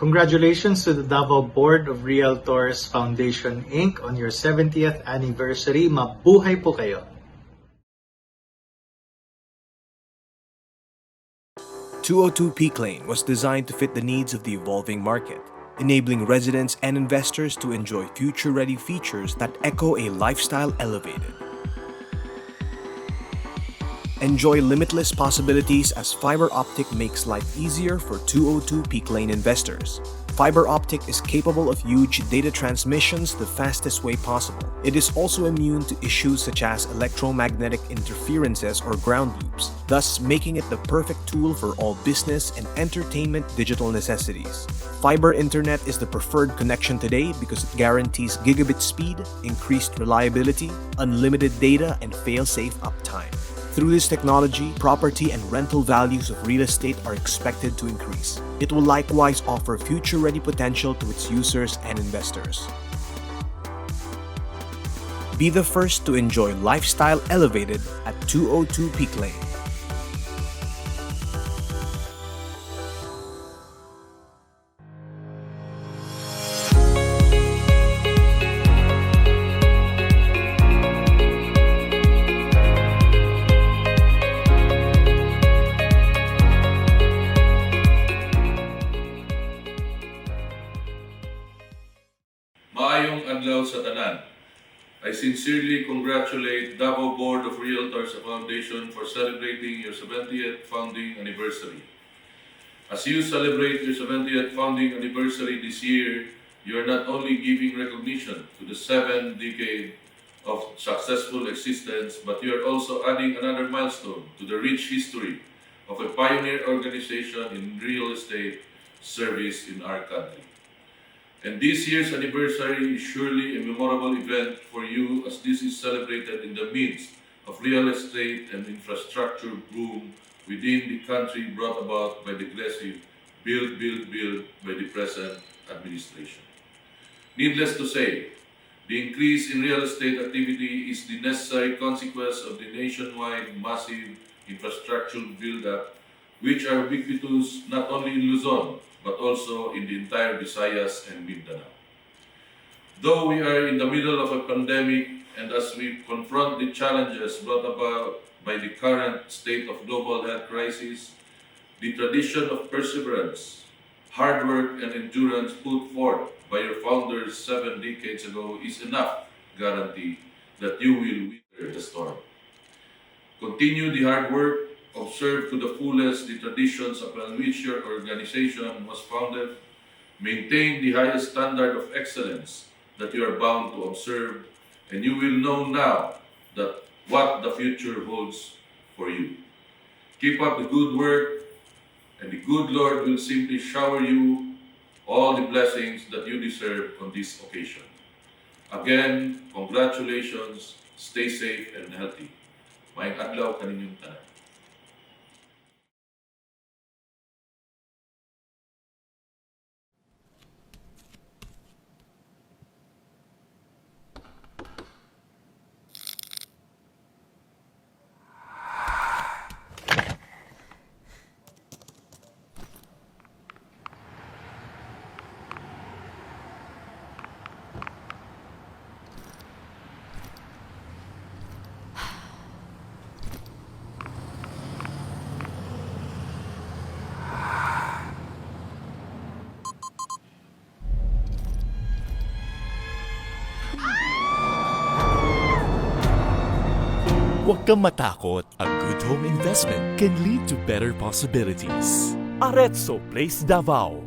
Congratulations to the Davao Board of Realtors Foundation Inc. on your 70th anniversary. Mabuhay po kayo! 202 Peak Lane was designed to fit the needs of the evolving market, enabling residents and investors to enjoy future-ready features that echo a lifestyle elevated. Enjoy limitless possibilities as fiber optic makes life easier for 202 Peak Lane investors. Fiber optic is capable of huge data transmissions the fastest way possible. It is also immune to issues such as electromagnetic interferences or ground loops, thus making it the perfect tool for all business and entertainment digital necessities. Fiber internet is the preferred connection today because it guarantees gigabit speed, increased reliability, unlimited data, and fail-safe uptime. Through this technology, property and rental values of real estate are expected to increase. It will likewise offer future-ready potential to its users and investors. Be the first to enjoy lifestyle elevated at 202 Peak Lane. Maayong adlaw sa tanan. I sincerely congratulate Davao Board of Realtors Foundation for celebrating your 70th founding anniversary. As you celebrate your 70th founding anniversary this year, you are not only giving recognition to the 7 decade of successful existence, but you are also adding another milestone to the rich history of a pioneer organization in real estate service in our country. And this year's anniversary is surely a memorable event for you, as this is celebrated in the midst of real estate and infrastructure boom within the country brought about by the aggressive build by the present administration. Needless to say, the increase in real estate activity is the necessary consequence of the nationwide massive infrastructure build-up, which are ubiquitous not only in Luzon, but also in the entire Visayas and Mindanao. Though we are in the middle of a pandemic, and as we confront the challenges brought about by the current state of global health crisis, the tradition of perseverance, hard work, and endurance put forth by your founders 7 decades ago is enough guarantee that you will weather the storm. Continue the hard work, observe to the fullest the traditions upon which your organization was founded, maintain the highest standard of excellence that you are bound to observe, and you will know now that what the future holds for you. Keep up the good work, and the good Lord will simply shower you all the blessings that you deserve on this occasion. Again, congratulations, stay safe and healthy. Maayong adlaw kaninyong tanan. Huwag kang matakot. A good home investment can lead to better possibilities. Arezzo Place Davao.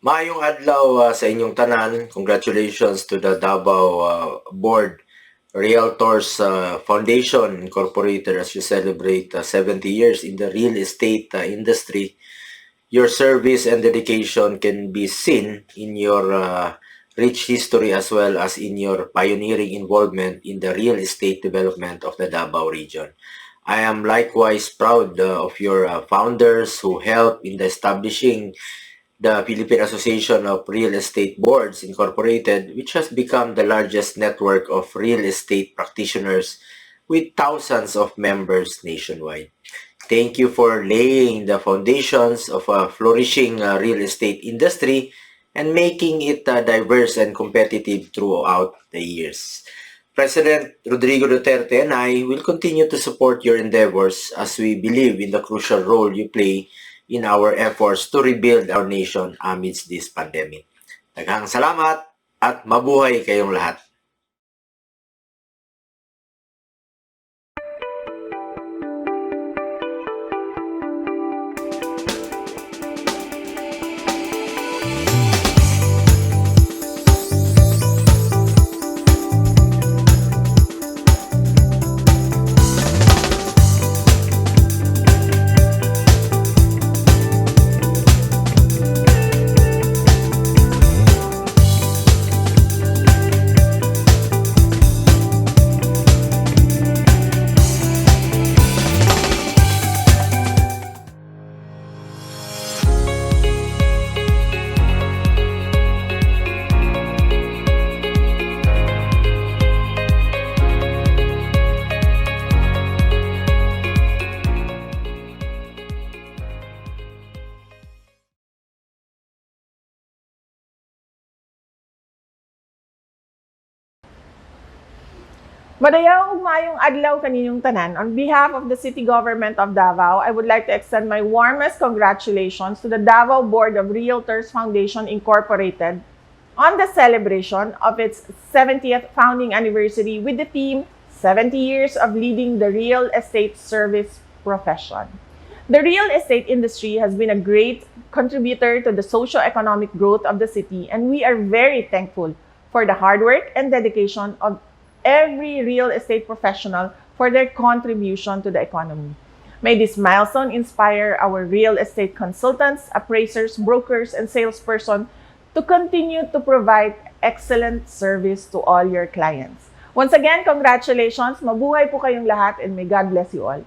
Maayong adlaw sa inyong tanan. Congratulations to the Davao Board Realtors Foundation Incorporated as you celebrate 70 years in the real estate industry. Your service and dedication can be seen in your rich history as well as in your pioneering involvement in the real estate development of the Davao region. I am likewise proud of your founders who helped in the establishing the Philippine Association of Real Estate Boards Incorporated, which has become the largest network of real estate practitioners with thousands of members nationwide. Thank you for laying the foundations of a flourishing real estate industry and making it diverse and competitive throughout the years. President Rodrigo Duterte and I will continue to support your endeavors as we believe in the crucial role you play in our efforts to rebuild our nation amidst this pandemic. Daghang salamat at mabuhay kayong lahat. Madayaw ug maayong adlaw kaninyong tanan. On behalf of the City Government of Davao, I would like to extend my warmest congratulations to the Davao Board of Realtors Foundation Incorporated on the celebration of its 70th founding anniversary with the theme 70 Years of Leading the Real Estate Service Profession. The real estate industry has been a great contributor to the socio-economic growth of the city, and we are very thankful for the hard work and dedication of every real estate professional for their contribution to the economy. May this milestone inspire our real estate consultants, appraisers, brokers, and salesperson to continue to provide excellent service to all your clients. Once again, congratulations. Mabuhay po kayong lahat and may God bless you all.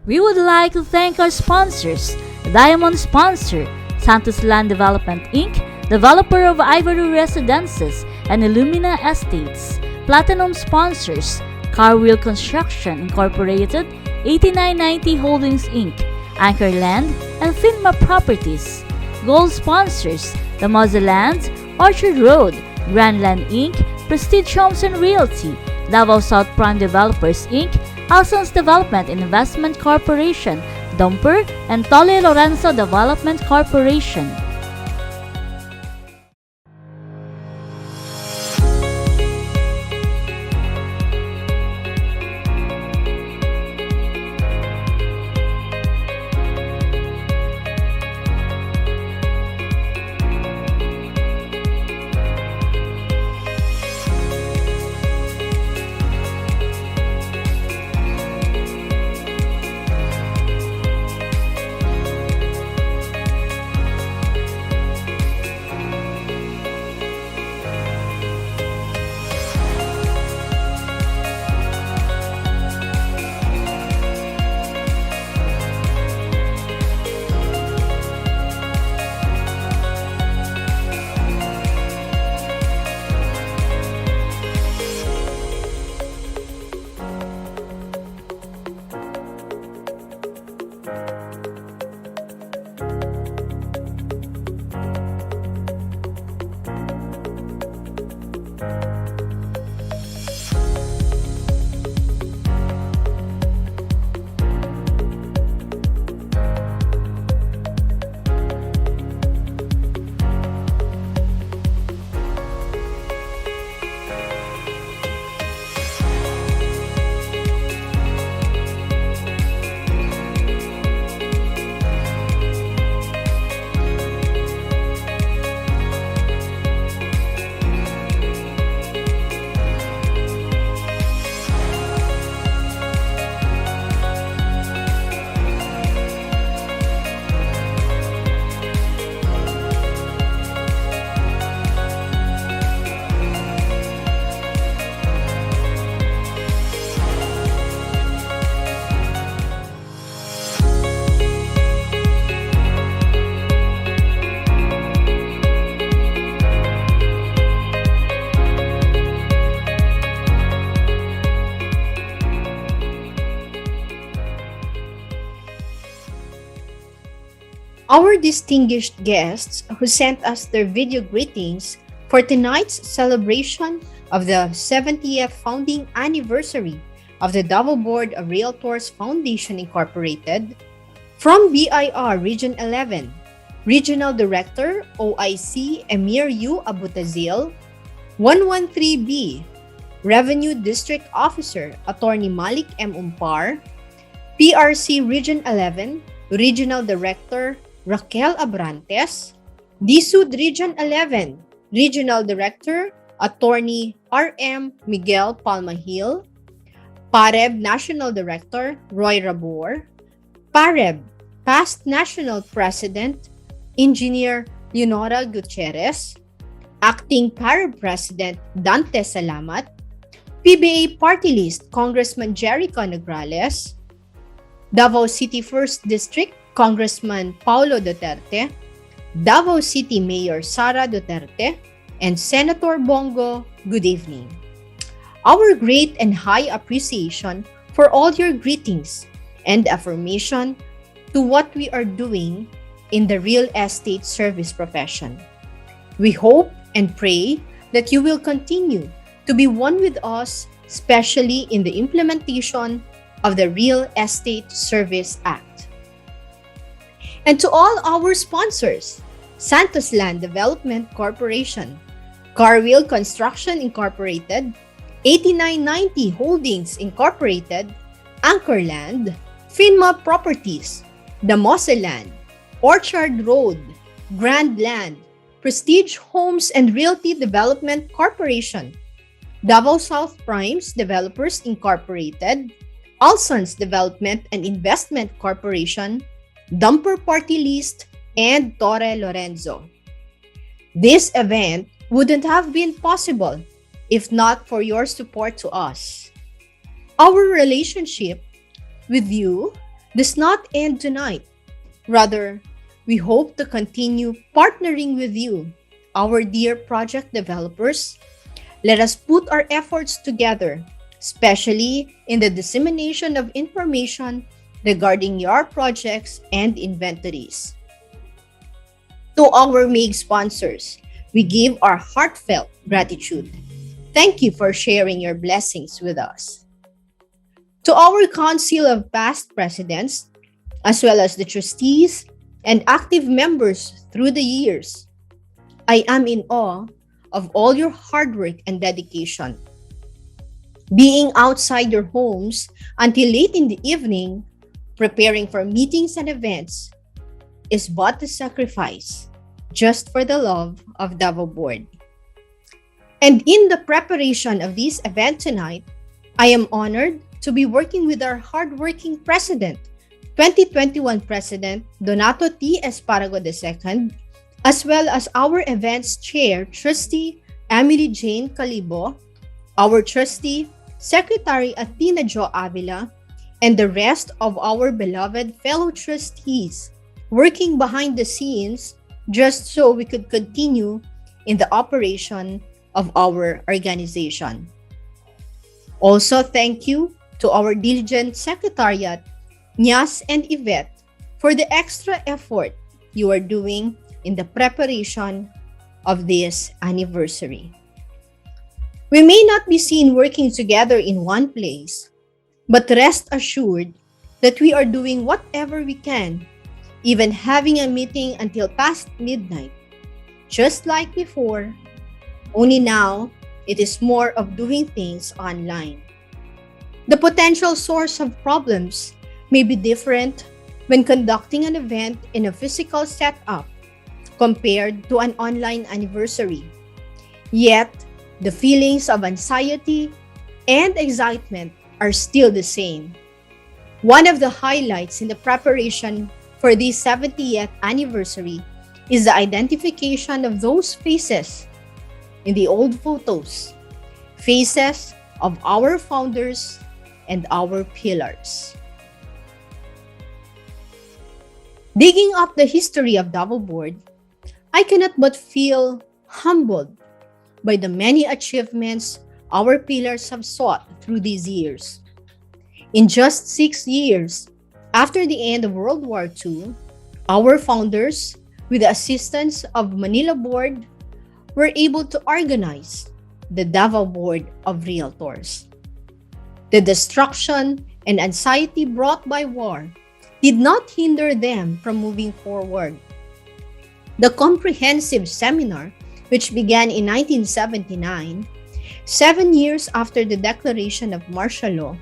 We would like to thank our sponsors, Diamond Sponsor, Santos Land Development Inc., developer of Ivory Residences and Illumina Estates. Platinum Sponsors, Carwheel Construction Incorporated, 8990 Holdings Inc., Anchor Land, and Finma Properties. Gold Sponsors, The Land, Orchard Road, Grandland Inc., Prestige Homes and Realty, Davao South Prime Developers Inc., Alsons Development and Investment Corporation, Dumper, and Tole Lorenzo Development Corporation. Our distinguished guests who sent us their video greetings for tonight's celebration of the 70th founding anniversary of the Davao Board of Realtors Foundation Incorporated. From BIR Region 11, Regional Director OIC Emir U. Abutazil, 113B, Revenue District Officer Attorney Malik M. Umpar, PRC Region 11, Regional Director Raquel Abrantes, DSUD Region 11, Regional Director Attorney R.M. Miguel Palmahil, PAREB National Director Roy Rabor, PAREB Past National President Engineer Leonora Gutierrez, Acting PAREB President Dante Salamat, PBA Party List Congressman Jericho Nograles, Davao City 1st District Congressman Paulo Duterte, Davao City Mayor Sara Duterte, and Senator Bongo, good evening. Our great and high appreciation for all your greetings and affirmation to what we are doing in the real estate service profession. We hope and pray that you will continue to be one with us, especially in the implementation of the Real Estate Service Act. And to all our sponsors, Santos Land Development Corporation, Carwheel Construction Incorporated, 8990 Holdings Incorporated, Anchorland, Finma Properties, Damosa Land, Orchard Road, Grand Land, Prestige Homes and Realty Development Corporation, Davao South Primes Developers Incorporated, Alsons Development and Investment Corporation, Dumper Party List, and Torre Lorenzo. This event wouldn't have been possible if not for your support to us. Our relationship with you does not end tonight. Rather, we hope to continue partnering with you, our dear project developers. Let us put our efforts together, especially in the dissemination of information regarding your projects and inventories. To our MIG sponsors, we give our heartfelt gratitude. Thank you for sharing your blessings with us. To our Council of Past Presidents, as well as the trustees and active members through the years, I am in awe of all your hard work and dedication. Being outside your homes until late in the evening, preparing for meetings and events, is but a sacrifice just for the love of Davao Board. And in the preparation of this event tonight, I am honored to be working with our hardworking President, 2021 President Donato T. Esparago II, as well as our events chair, Trustee Emily Jane Calibo, our Trustee, Secretary Athena Jo Avila, and the rest of our beloved fellow trustees working behind the scenes just so we could continue in the operation of our organization. Also, thank you to our diligent Secretariat, Nyas and Yvette, for the extra effort you are doing in the preparation of this anniversary. We may not be seen working together in one place, but rest assured that we are doing whatever we can, even having a meeting until past midnight, just like before, only now it is more of doing things online. The potential source of problems may be different when conducting an event in a physical setup compared to an online anniversary. Yet, the feelings of anxiety and excitement are still the same. One of the highlights in the preparation for this 70th anniversary is the identification of those faces in the old photos, faces of our founders and our pillars. Digging up the history of Davao Board, I cannot but feel humbled by the many achievements our pillars have sought through these years. In just 6 years, after the end of World War II, Our founders, with the assistance of Manila Board, were able to organize the Davao Board of Realtors. The destruction and anxiety brought by war did not hinder them from moving forward. The comprehensive seminar, which began in 1979, 7 years after the declaration of martial law,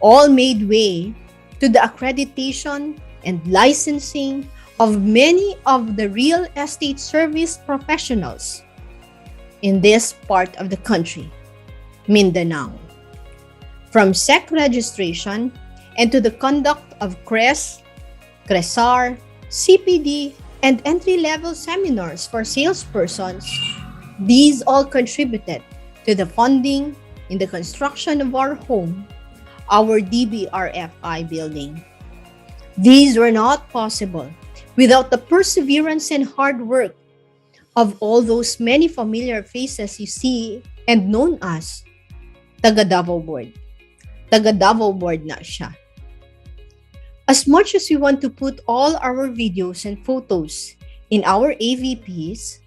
all made way to the accreditation and licensing of many of the real estate service professionals in this part of the country, Mindanao. From SEC registration and to the conduct of CRES, CRESAR, CPD, and entry-level seminars for salespersons, these all contributed to the funding in the construction of our home, our DBRFI building. These were not possible without the perseverance and hard work of all those many familiar faces you see and known as taga Davao Board. Taga Davao Board na siya. As much as we want to put all our videos and photos in our AVPs,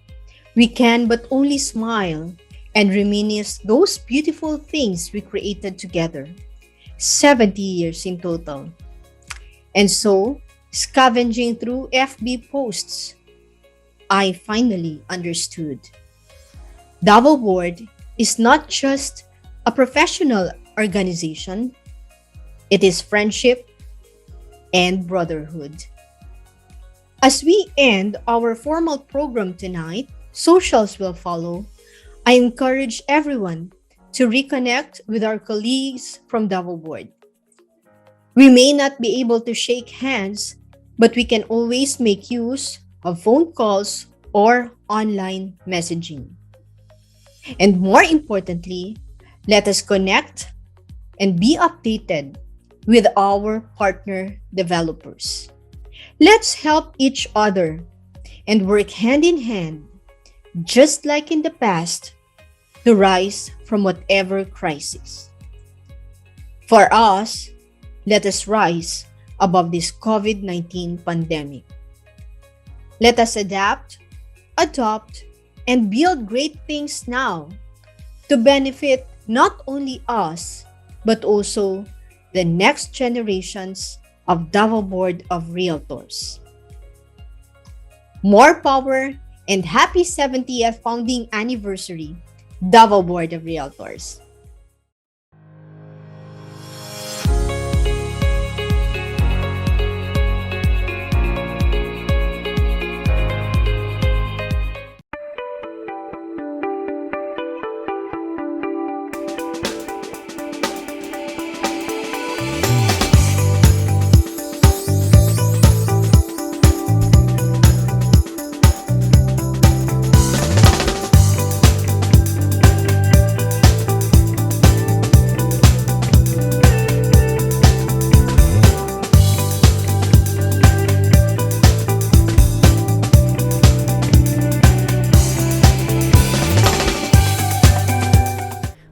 we can but only smile and reminisce those beautiful things we created together, 70 years in total. And so, scavenging through FB posts, I finally understood. Davao Board is not just a professional organization, it is friendship and brotherhood. As we end our formal program tonight, socials will follow. I encourage everyone to reconnect with our colleagues from Davao Board. We may not be able to shake hands, but we can always make use of phone calls or online messaging. And more importantly, let us connect and be updated with our partner developers. Let's help each other and work hand in hand, just like in the past, to rise from whatever crisis. For us, let us rise above this COVID-19 pandemic. Let us adapt, adopt, and build great things now to benefit not only us, but also the next generations of Davao Board of Realtors. More power and happy 70th founding anniversary, Davao Board of Realtors.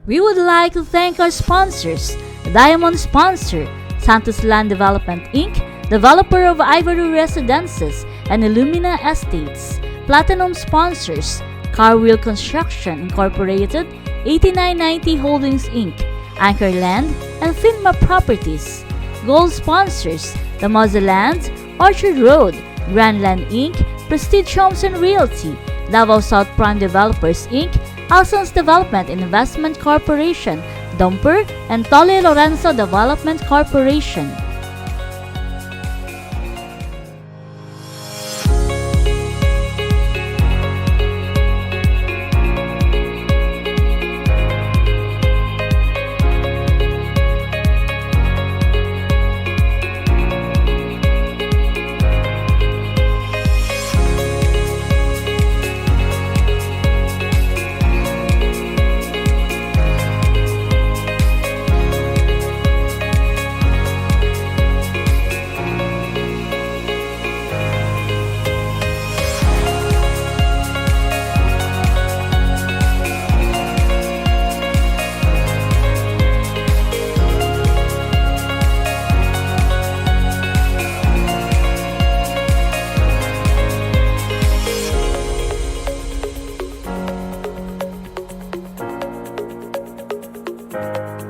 We would like to thank our sponsors, Diamond Sponsor, Santos Land Development Inc., developer of Ivory Residences and Illumina Estates. Platinum Sponsors, Car Wheel Construction Incorporated, 8990 Holdings Inc., Anchor Land, and Finma Properties. Gold Sponsors, The Mausoland, Orchard Road, Grandland Inc., Prestige Homes and Realty, Davao South Prime Developers Inc., Alson's Development and Investment Corporation, Dumper, and Tole Lorenzo Development Corporation. you.